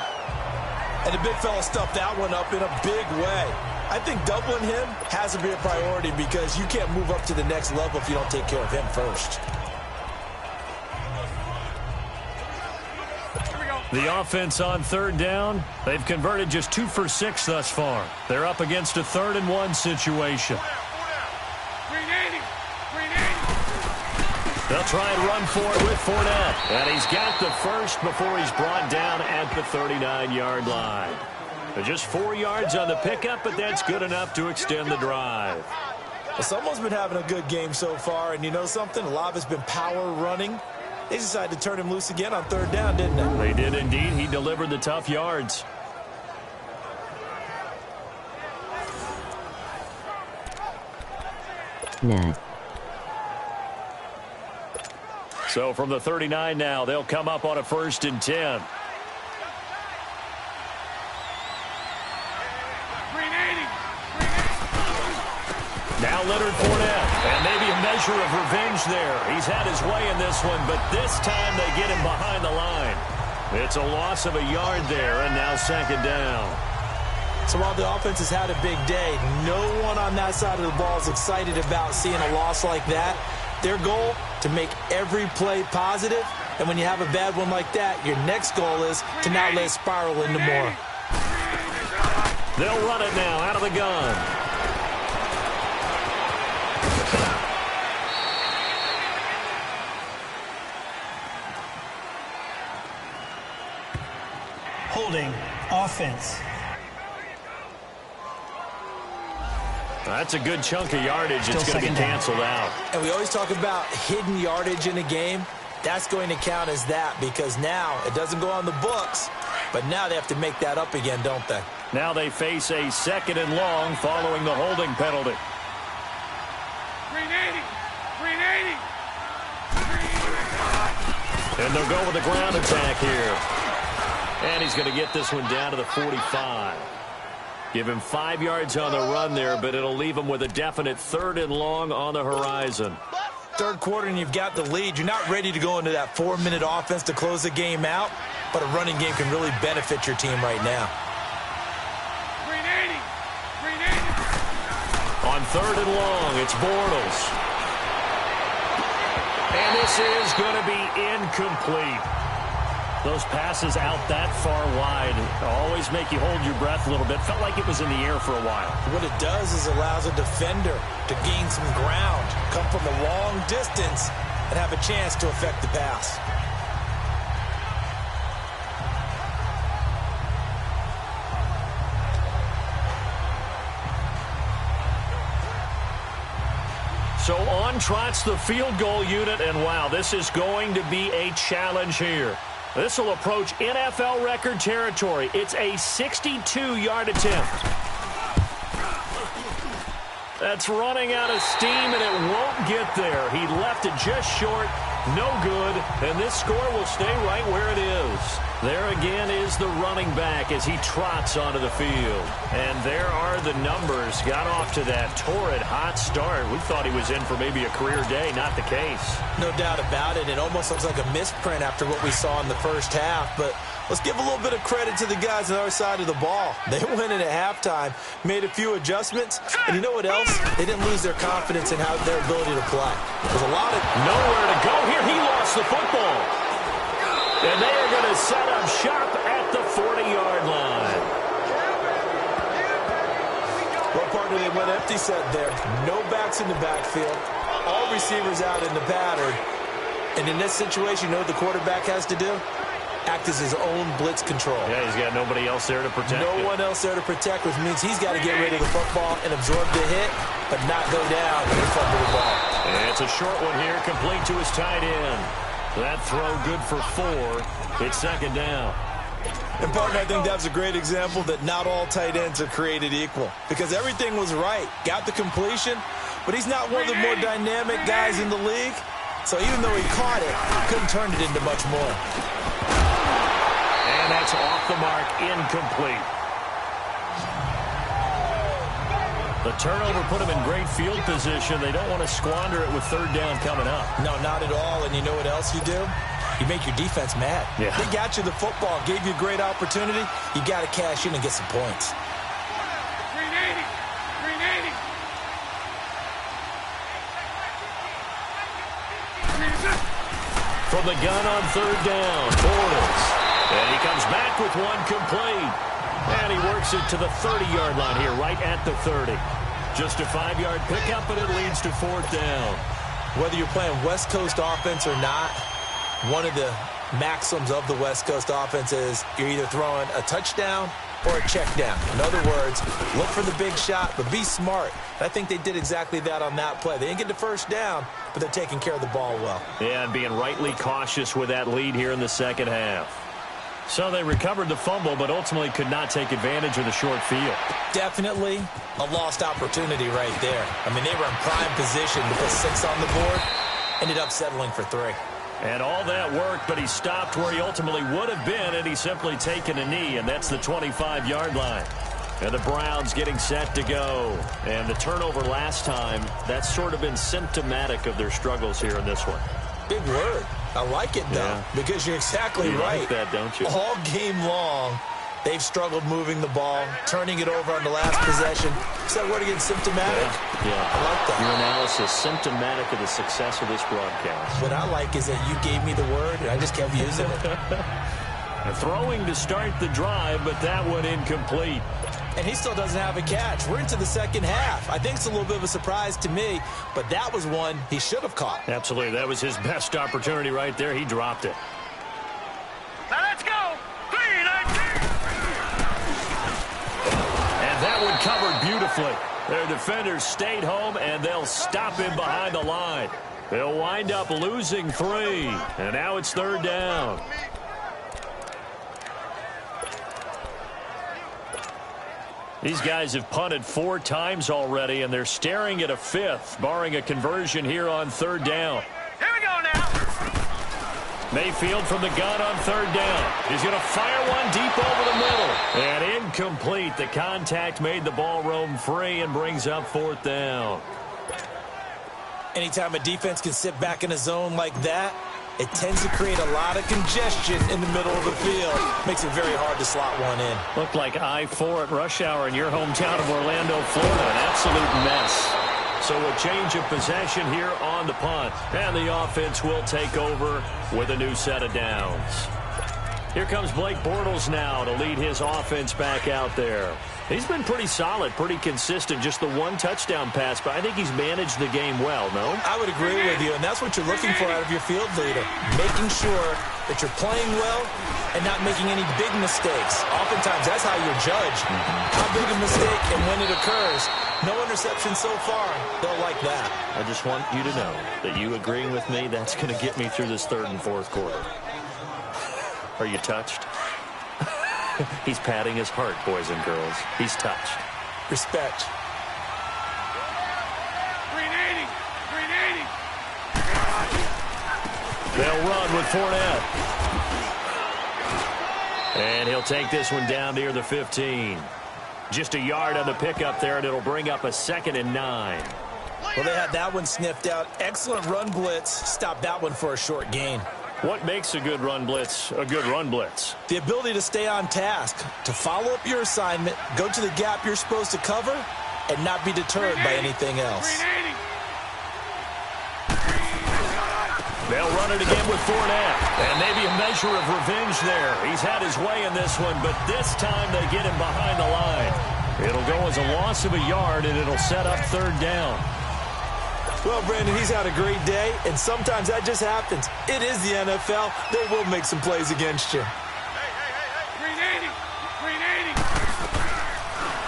And the big fella stuffed that one up in a big way. I think doubling him has to be a priority because you can't move up to the next level if you don't take care of him first. The offense on 3rd down, they've converted just 2 for 6 thus far. They're up against a 3rd and 1 situation. They'll try and run for it with Fournette. And he's got the first before he's brought down at the 39-yard line. Just 4 yards on the pickup, but that's good enough to extend the drive. Well, someone's been having a good game so far, and you know something? A lot of it's been power running. They decided to turn him loose again on 3rd down, didn't they? They did indeed. He delivered the tough yards. No. So from the 39 now, they'll come up on a 1st and 10. Now Leonard Fournette, and maybe a measure of revenge there. He's had his way in this one, but this time they get him behind the line. It's a loss of a yard there, and now 2nd down. So while the offense has had a big day, no one on that side of the ball is excited about seeing a loss like that. Their goal, to make every play positive, and when you have a bad one like that, your next goal is to not let it spiral into more. They'll run it now out of the gun. Holding offense. That's a good chunk of yardage. It's going to be canceled out. And we always talk about hidden yardage in a game. That's going to count as that because now it doesn't go on the books, but now they have to make that up again, don't they? Now they face a 2nd and long following the holding penalty. 380. And they'll go with the ground attack here. And he's going to get this one down to the 45. Give him 5 yards on the run there, but it'll leave him with a definite 3rd and long on the horizon. 3rd quarter and you've got the lead. You're not ready to go into that 4-minute offense to close the game out, but a running game can really benefit your team right now. 380. On 3rd and long, it's Bortles. And this is going to be incomplete. Those passes out that far wide always make you hold your breath a little bit. Felt like it was in the air for a while. What it does is allows a defender to gain some ground, come from a long distance, and have a chance to affect the pass. So on trots the field goal unit, and wow, this is going to be a challenge here. This will approach NFL record territory. It's a 62-yard attempt. That's running out of steam, and it won't get there. He left it just short, no good, and this score will stay right where it is. There again is the running back as he trots onto the field. And there are the numbers. Got off to that torrid hot start. We thought he was in for maybe a career day. Not the case. No doubt about it. It almost looks like a misprint after what we saw in the first half. But let's give a little bit of credit to the guys on the other side of the ball. They went in at halftime, made a few adjustments. And you know what else? They didn't lose their confidence in their ability to play. There's a lot of... Nowhere to go here. He lost the football. And they are going to set up shop at the 40-yard line. Well, partner, they went empty set there. No backs in the backfield. All receivers out in the pattern. And in this situation, you know what the quarterback has to do? Act as his own blitz control. Yeah, he's got nobody else there to protect. No one else there to protect, which means he's got to get rid of the football and absorb the hit, but not go down and fumble the ball. And it's a short one here, complete to his tight end. That throw good for 4. It's second down. And, partner, I think that's a great example that not all tight ends are created equal, because everything was right. Got the completion, but he's not one of the more dynamic guys in the league. So even though he caught it, he couldn't turn it into much more. And that's off the mark, incomplete. The turnover put him in great field position. They don't want to squander it with third down coming up. No, not at all. And you know what else you do? You make your defense mad. Yeah. They got you the football, gave you a great opportunity. You got to cash in and get some points. 380. 380. From the gun on third down, Bortles. And he comes back with one complete. And he works it to the 30-yard line here, right at the 30. Just a 5-yard pickup, and it leads to fourth down. Whether you're playing West Coast offense or not, one of the maxims of the West Coast offense is you're either throwing a touchdown or a check down. In other words, look for the big shot, but be smart. I think they did exactly that on that play. They didn't get the first down, but they're taking care of the ball well. Yeah, and being rightly cautious with that lead here in the second half. So they recovered the fumble, but ultimately could not take advantage of the short field. Definitely a lost opportunity right there. I mean, they were in prime position to put 6 on the board, ended up settling for 3. And all that worked, but he stopped where he ultimately would have been, and he's simply taken a knee, and that's the 25-yard line. And the Browns getting set to go. And the turnover last time, that's sort of been symptomatic of their struggles here in this one. Big word. I like it, though, because you're exactly right. You like that, don't you? All game long, they've struggled moving the ball, turning it over on the last possession. Is that word again, symptomatic? Yeah. I like that. Your analysis, symptomatic of the success of this broadcast. What I like is that you gave me the word, and I just kept using it. Throwing to start the drive, but that one incomplete. And he still doesn't have a catch. We're into the second half. I think it's a little bit of a surprise to me, but that was one he should have caught. Absolutely. That was his best opportunity right there. He dropped it. Now let's go. 319. And that one covered beautifully. Their defenders stayed home, and they'll stop him behind the line. They'll wind up losing 3. And now it's third down. These guys have punted 4 times already, and they're staring at a 5th, barring a conversion here on third down. Here we go now. Mayfield from the gun on third down. He's going to fire one deep over the middle. And incomplete. The contact made the ball roam free and brings up fourth down. Anytime a defense can sit back in a zone like that, it tends to create a lot of congestion in the middle of the field. Makes it very hard to slot one in. Looked like I-4 at rush hour in your hometown of Orlando, Florida. An absolute mess. So a change of possession here on the punt. And the offense will take over with a new set of downs. Here comes Blake Bortles now to lead his offense back out there. He's been pretty solid, pretty consistent, just the one touchdown pass, but I think he's managed the game well, no? I would agree with you, and that's what you're looking for out of your field leader, making sure that you're playing well and not making any big mistakes. Oftentimes, that's how you're judged. How big a mistake and when it occurs. No interception so far. They'll like that. I just want you to know that you agreeing with me, that's going to get me through this third and fourth quarter. Are you touched? He's patting his heart, boys and girls. He's touched. Respect. 380. 380. They'll run with Fournette. And he'll take this one down near the 15. Just a yard on the pickup there, and it'll bring up a 2nd and 9. Well, they had that one sniffed out. Excellent run blitz. Stopped that one for a short gain. What makes a good run blitz a good run blitz? The ability to stay on task, to follow up your assignment, go to the gap you're supposed to cover, and not be deterred by anything else. 380. They'll run it again with Fournette. And maybe a measure of revenge there. He's had his way in this one, but this time they get him behind the line. It'll go as a loss of a yard, and it'll set up 3rd down. Well, Brandon, he's had a great day, and sometimes that just happens. It is the NFL. They will make some plays against you. 380. 380.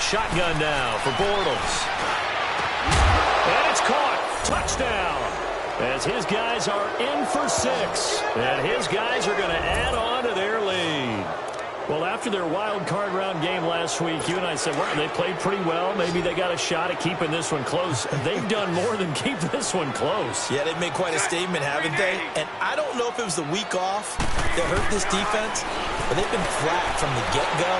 Shotgun now for Bortles. And it's caught. Touchdown. As his guys are in for 6. And his guys are going to add on to their lead. Well, after their wild card round game last week, you and I said, well, they played pretty well. Maybe they got a shot at keeping this one close. They've done more than keep this one close. Yeah, they've made quite a statement, haven't they? And I don't know if it was the week off that hurt this defense, but they've been flat from the get-go,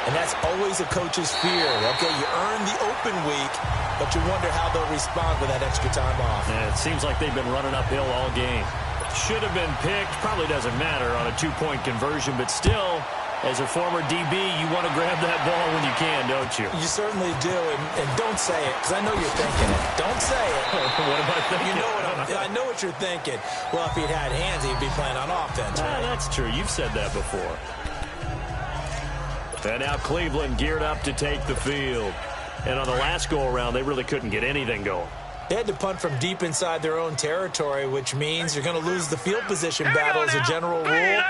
and that's always a coach's fear. Okay, you earn the open week, but you wonder how they'll respond with that extra time off. Yeah, it seems like they've been running uphill all game. Should have been picked. Probably doesn't matter on a 2-point conversion, but still, as a former DB, you want to grab that ball when you can, don't you? You certainly do, and don't say it, because I know you're thinking it. Don't say it. What am I thinking? You know I know what you're thinking. Well, if he'd had hands, he'd be playing on offense, right? That's true. You've said that before. And now Cleveland geared up to take the field. And on the last go-around, they really couldn't get anything going. They had to punt from deep inside their own territory, which means you're going to lose the field position battle as a general rule.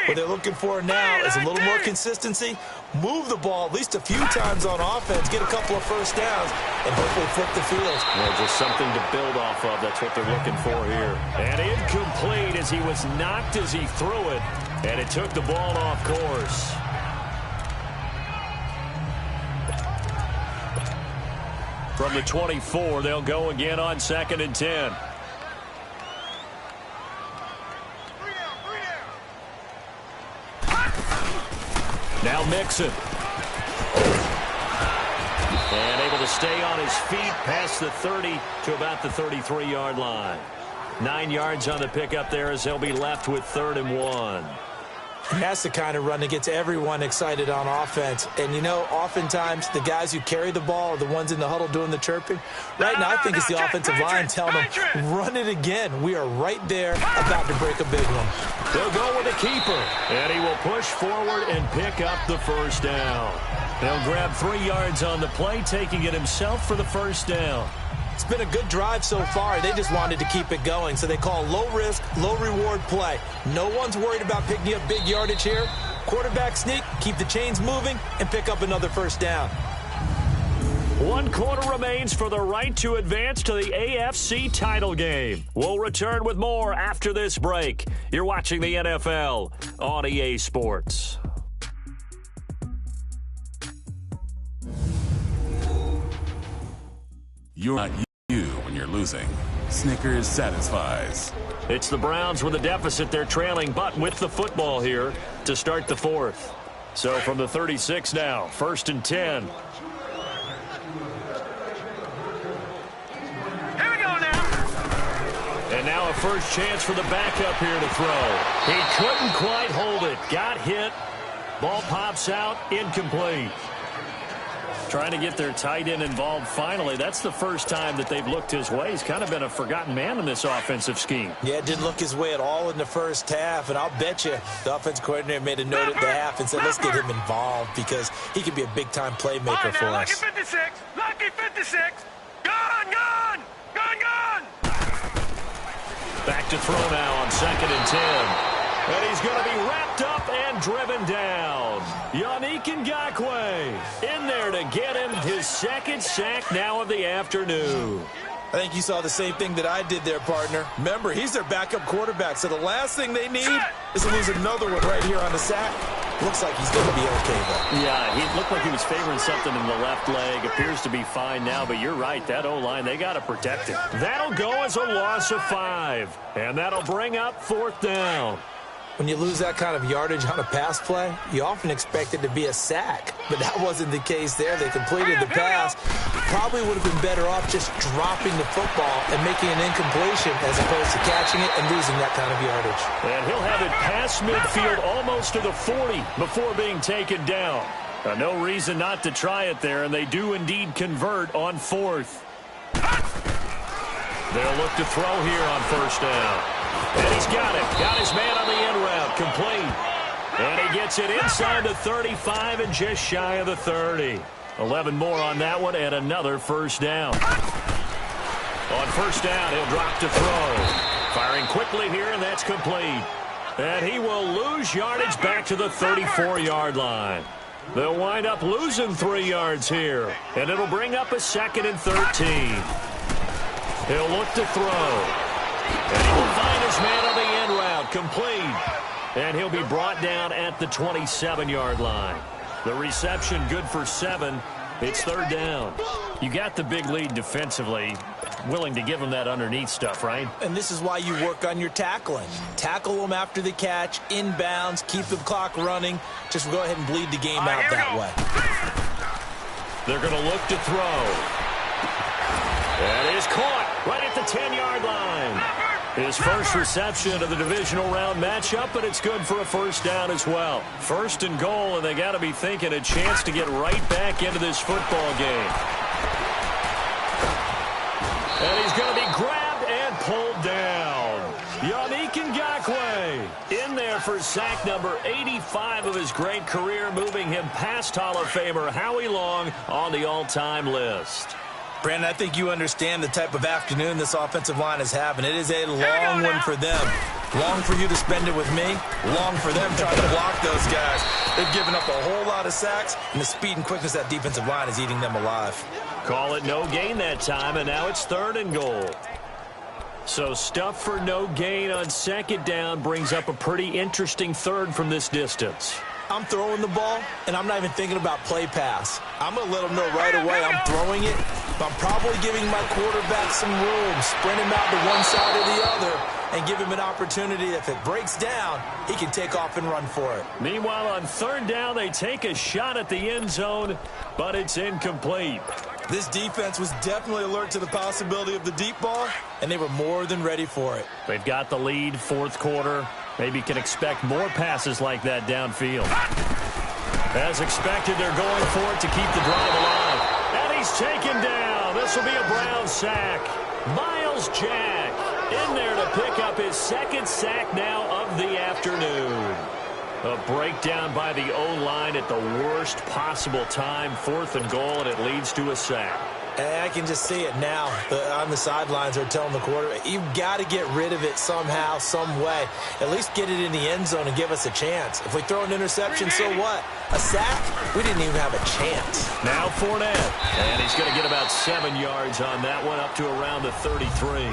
What they're looking for now is a little more consistency, move the ball at least a few times on offense, get a couple of first downs, and hopefully flip the field. Well, just something to build off of. That's what they're looking for here. And incomplete as he was knocked as he threw it, and it took the ball off course. From the 24, they'll go again on 2nd and 10. Now Mixon. And able to stay on his feet past the 30 to about the 33-yard line. 9 yards on the pickup there as they'll be left with 3rd and 1. And that's the kind of run that gets everyone excited on offense. And, you know, oftentimes the guys who carry the ball are the ones in the huddle doing the chirping. Right now, I think it's the offensive line telling them, run it again. We are right there about to break a big one. They'll go with a keeper. And he will push forward and pick up the first down. They'll grab 3 yards on the play, taking it himself for the first down. It's been a good drive so far. They just wanted to keep it going, so they call low-risk, low-reward play. No one's worried about picking up big yardage here. Quarterback sneak, keep the chains moving, and pick up another first down. 1 quarter remains for the right to advance to the AFC title game. We'll return with more after this break. You're watching the NFL on EA Sports. You're not you when you're losing. Snickers satisfies. It's the Browns with a deficit. They're trailing, but with the football here to start the 4th. So from the 36 now, 1st and 10. Here we go now. And now a first chance for the backup here to throw. He couldn't quite hold it. Got hit. Ball pops out. Incomplete. Trying to get their tight end involved finally. That's the first time that they've looked his way. He's kind of been a forgotten man in this offensive scheme. Yeah, it didn't look his way at all in the first half, and I'll bet you the offense coordinator made a note at the half and said, let's get him involved because he could be a big-time playmaker for us. Lucky 56! Lucky 56! Gone! Gone! Gone! Gone! Back to throw now on 2nd and 10. And he's going to be wrapped up and driven down. Yannick Ngakoue in there to get him his 2nd sack now of the afternoon. I think you saw the same thing that I did there, partner. Remember, he's their backup quarterback, so the last thing they need is to lose another one right here on the sack. Looks like he's going to be okay, though. Yeah, he looked like he was favoring something in the left leg. Appears to be fine now, but you're right. That O-line, they got to protect him. That'll go as a loss of 5, and that'll bring up 4th down. When you lose that kind of yardage on a pass play, you often expect it to be a sack. But that wasn't the case there. They completed the pass. Probably would have been better off just dropping the football and making an incompletion as opposed to catching it and losing that kind of yardage. And he'll have it past midfield almost to the 40 before being taken down. No reason not to try it there, and they do indeed convert on 4th. They'll look to throw here on 1st down. And he's got it. Got his man on the end route. Complete. And he gets it inside the 35 and just shy of the 30. 11 more on that one and another 1st down. On 1st down, he'll drop to throw. Firing quickly here, and that's complete. And he will lose yardage back to the 34-yard line. They'll wind up losing 3 yards here. And it'll bring up a 2nd and 13. He'll look to throw. And he will find his man on the end route, complete. And he'll be brought down at the 27-yard line. The reception good for 7. It's 3rd down. You got the big lead defensively. Willing to give him that underneath stuff, right? And this is why you work on your tackling. Tackle them after the catch, inbounds, keep the clock running. Just go ahead and bleed the game out that way. They're going to look to throw. And is caught right at the 10-yard line. His first reception of the divisional round matchup, but it's good for a 1st down as well. 1st and goal, and they got to be thinking a chance to get right back into this football game. And he's going to be grabbed and pulled down. Yannick Ngakoue in there for sack number 85 of his great career, moving him past Hall of Famer Howie Long on the all-time list. Brandon, I think you understand the type of afternoon this offensive line is having. It is a long one for them. Long for you to spend it with me. Long for them trying to block those guys. They've given up a whole lot of sacks, and the speed and quickness of that defensive line is eating them alive. Call it no gain that time, and now it's 3rd and goal. So stuff for no gain on 2nd down brings up a pretty interesting 3rd from this distance. I'm throwing the ball, and I'm not even thinking about play pass. I'm going to let them know right away I'm throwing it, but I'm probably giving my quarterback some room, sprint him out to one side or the other, and give him an opportunity. If it breaks down, he can take off and run for it. Meanwhile, on 3rd down, they take a shot at the end zone, but it's incomplete. This defense was definitely alert to the possibility of the deep ball, and they were more than ready for it. They've got the lead, 4th quarter. Maybe can expect more passes like that downfield. As expected, they're going for it to keep the drive alive. And he's taken down. This will be a Brown sack. Miles Jack in there to pick up his 2nd sack now of the afternoon. A breakdown by the O-line at the worst possible time. 4th and goal, and it leads to a sack. And I can just see it now. On the sidelines, they're telling the quarterback, you've got to get rid of it somehow, some way. At least get it in the end zone and give us a chance. If we throw an interception, so what? A sack? We didn't even have a chance. Now Fournette. And he's going to get about 7 yards on that one, up to around the 33.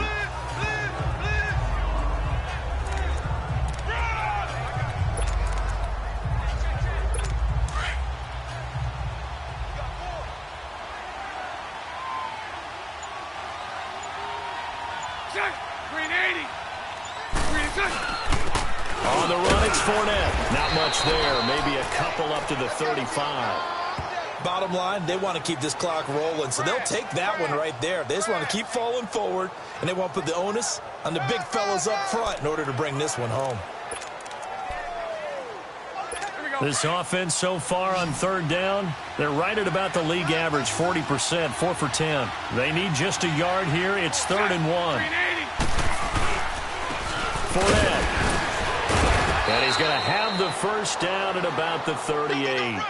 On the run, it's Fournette. Not much there. Maybe a couple up to the 35. Bottom line, they want to keep this clock rolling, so they'll take that one right there. They just want to keep falling forward, and they want to put the onus on the big fellas up front in order to bring this one home. This offense so far on third down, they're right at about the league average, 40%, 4 for 10. They need just a yard here. It's 3rd and 1. Fournette. And he's going to have the first down at about the 38.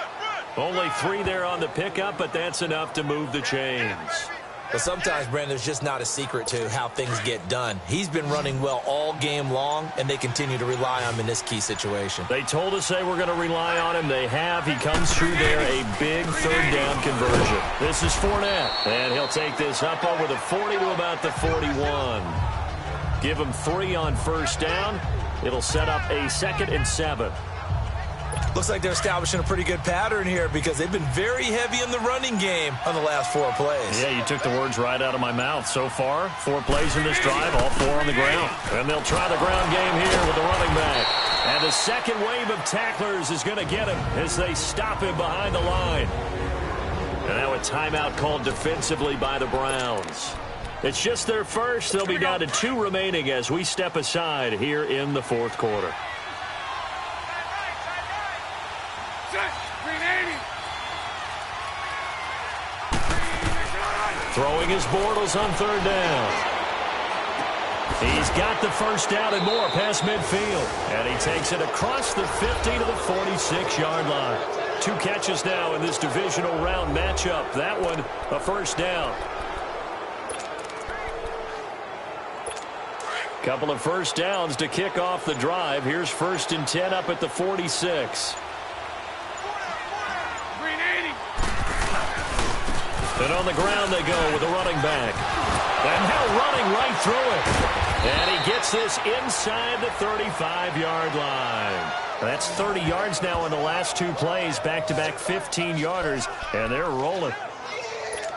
Only 3 there on the pickup, but that's enough to move the chains. But sometimes, Brandon, there's just not a secret to how things get done. He's been running well all game long, and they continue to rely on him in this key situation. They told us they were going to rely on him. They have. He comes through there, a big third down conversion. This is Fournette, and he'll take this up over the 40 to about the 41. Give him 3 on first down. It'll set up a 2nd and 7. Looks like they're establishing a pretty good pattern here because they've been very heavy in the running game on the last 4 plays. Yeah, you took the words right out of my mouth. So far, 4 plays in this drive, all 4 on the ground. And they'll try the ground game here with the running back. And the second wave of tacklers is going to get him as they stop him behind the line. And now a timeout called defensively by the Browns. It's just their first. They'll be down to 2 remaining as we step aside here in the 4th quarter. Throwing his Bortles on third down. He's got the first down and more past midfield. And he takes it across the 50 to the 46-yard line. 2 catches now in this divisional round matchup. That one, a first down. Couple of first downs to kick off the drive. Here's 1st and 10 up at the 46. And on the ground they go with the running back. And now running right through it. And he gets this inside the 35-yard line. That's 30 yards now in the last 2 plays. Back-to-back 15-yarders. And they're rolling.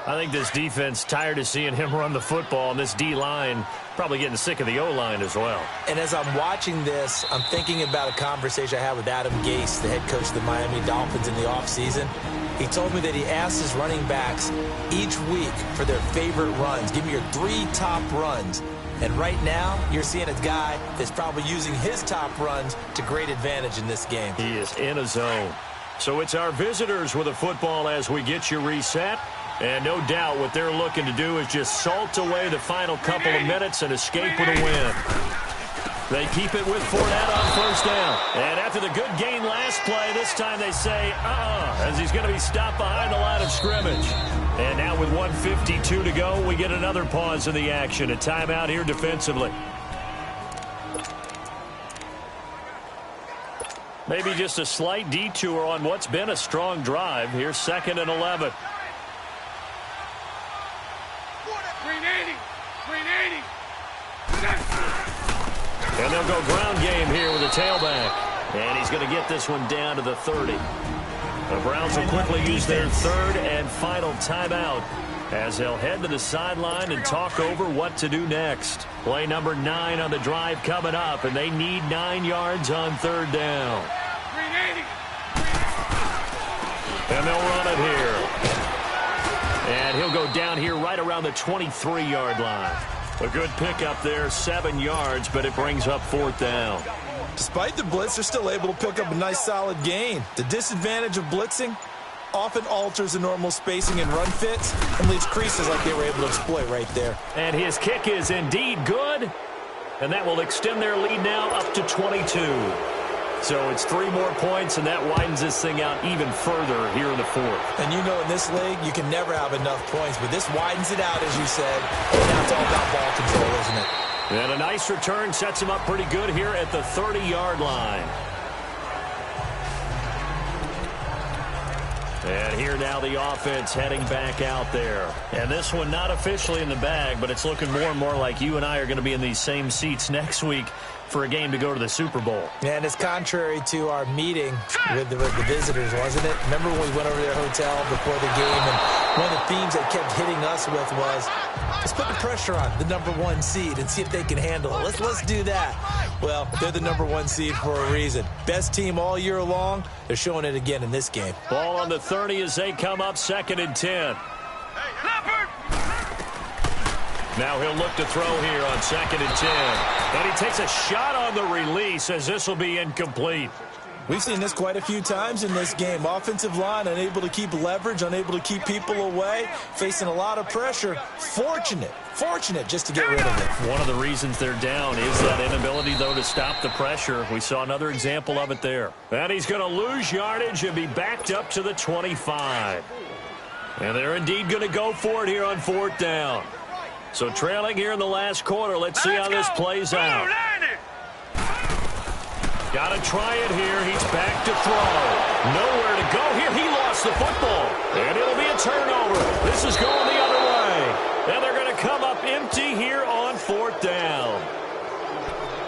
I think this defense tired of seeing him run the football, and this D-line probably getting sick of the O-line as well. And as I'm watching this, I'm thinking about a conversation I had with Adam Gase, the head coach of the Miami Dolphins in the offseason. He told me that he asked his running backs each week for their favorite runs. Give me your 3 top runs. And right now, you're seeing a guy that's probably using his top runs to great advantage in this game. He is in a zone. So it's our visitors with a football as we get you reset. And no doubt what they're looking to do is just salt away the final couple of minutes and escape with a win. They keep it with Fournette on first down. And after the good gain last play, this time they say, as he's going to be stopped behind the line of scrimmage. And now with 1:52 to go, we get another pause in the action. A timeout here defensively. Maybe just a slight detour on what's been a strong drive. Here's 2nd and 11. And they'll go ground game here with a tailback. And he's going to get this one down to the 30. The Browns will quickly use their 3rd and final timeout as they'll head to the sideline and talk over what to do next. Play number 9 on the drive coming up, and they need 9 yards on 3rd down. And they'll run it here. And he'll go down here right around the 23-yard line. A good pickup there, 7 yards, but it brings up 4th down. Despite the blitz, they're still able to pick up a nice solid gain. The disadvantage of blitzing often alters the normal spacing and run fits and leaves creases like they were able to exploit right there. And his kick is indeed good, and that will extend their lead now up to 22. So it's 3 more points, and that widens this thing out even further here in the 4th. And you know in this league, you can never have enough points, but this widens it out, as you said. And now it's all about ball control, isn't it? And a nice return sets him up pretty good here at the 30-yard line. And here now the offense heading back out there. And this one not officially in the bag, but it's looking more and more like you and I are going to be in these same seats next week for a game to go to the Super Bowl. And it's contrary to our meeting with the visitors, wasn't it? Remember when we went over to their hotel before the game, and one of the themes they kept hitting us with was, let's put the pressure on the number 1 seed and see if they can handle it. Let's do that. Well, they're the number 1 seed for a reason. Best team all year long. They're showing it again in this game. Ball on the 30 as they come up 2nd and 10. Now he'll look to throw here on 2nd and 10. And he takes a shot on the release as this will be incomplete. We've seen this quite a few times in this game. Offensive line unable to keep leverage, unable to keep people away, facing a lot of pressure. Fortunate just to get rid of it. One of the reasons they're down is that inability, though, to stop the pressure. We saw another example of it there. And he's going to lose yardage and be backed up to the 25. And they're indeed going to go for it here on 4th down. So trailing here in the last quarter. Let's see how this plays out. Got to try it here. He's back to throw. Nowhere to go here. He lost the football. And it'll be a turnover. This is going the other way. And they're going to come up empty here on 4th down.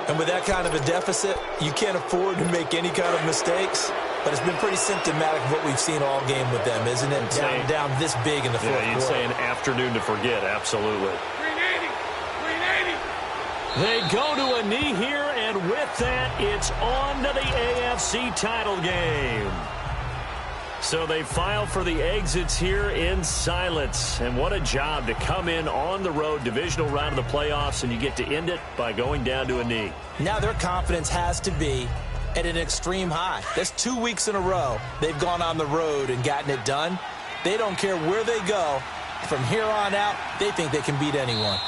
And with that kind of a deficit, you can't afford to make any kind of mistakes. But it's been pretty symptomatic of what we've seen all game with them, isn't it? Down this big in the fourth quarter. Yeah, you'd say an afternoon to forget. Absolutely. 380. They go to a knee here, and with that, it's on to the AFC title game. So they file for the exits here in silence. And what a job to come in on the road, divisional round of the playoffs, and you get to end it by going down to a knee. Now their confidence has to be at an extreme high. That's 2 weeks in a row they've gone on the road and gotten it done. They don't care where they go. From here on out, they think they can beat anyone.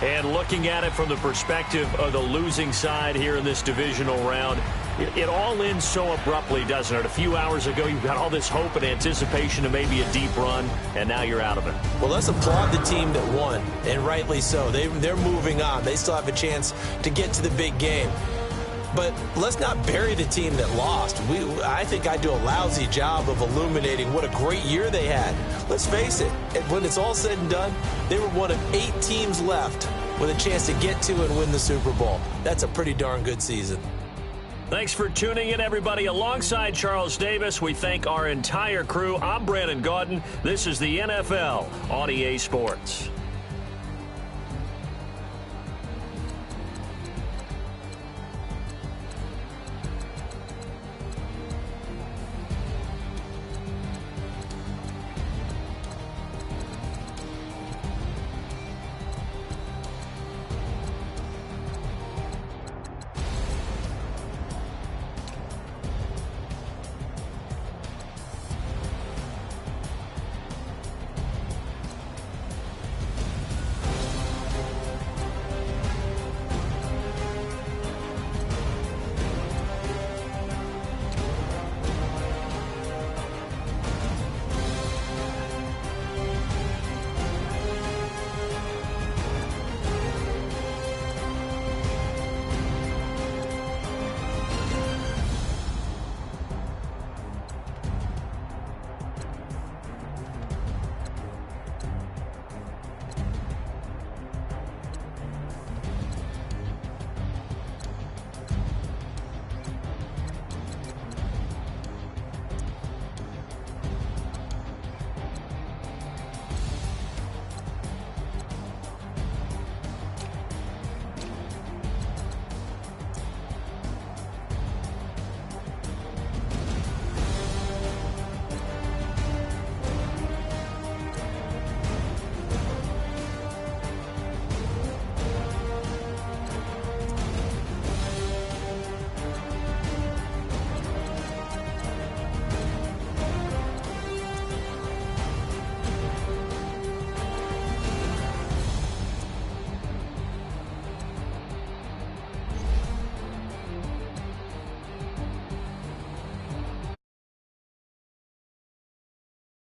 And looking at it from the perspective of the losing side here in this divisional round, it all ends so abruptly, doesn't it? A few hours ago, you've got all this hope and anticipation of maybe a deep run, and now you're out of it. Well, let's applaud the team that won, and rightly so. They're moving on. They still have a chance to get to the big game. But let's not bury the team that lost. I think I do a lousy job of illuminating what a great year they had. Let's face it, when it's all said and done, they were one of 8 teams left with a chance to get to and win the Super Bowl. That's a pretty darn good season. Thanks for tuning in, everybody. Alongside Charles Davis, we thank our entire crew. I'm Brandon Gaudin. This is the NFL on EA Sports.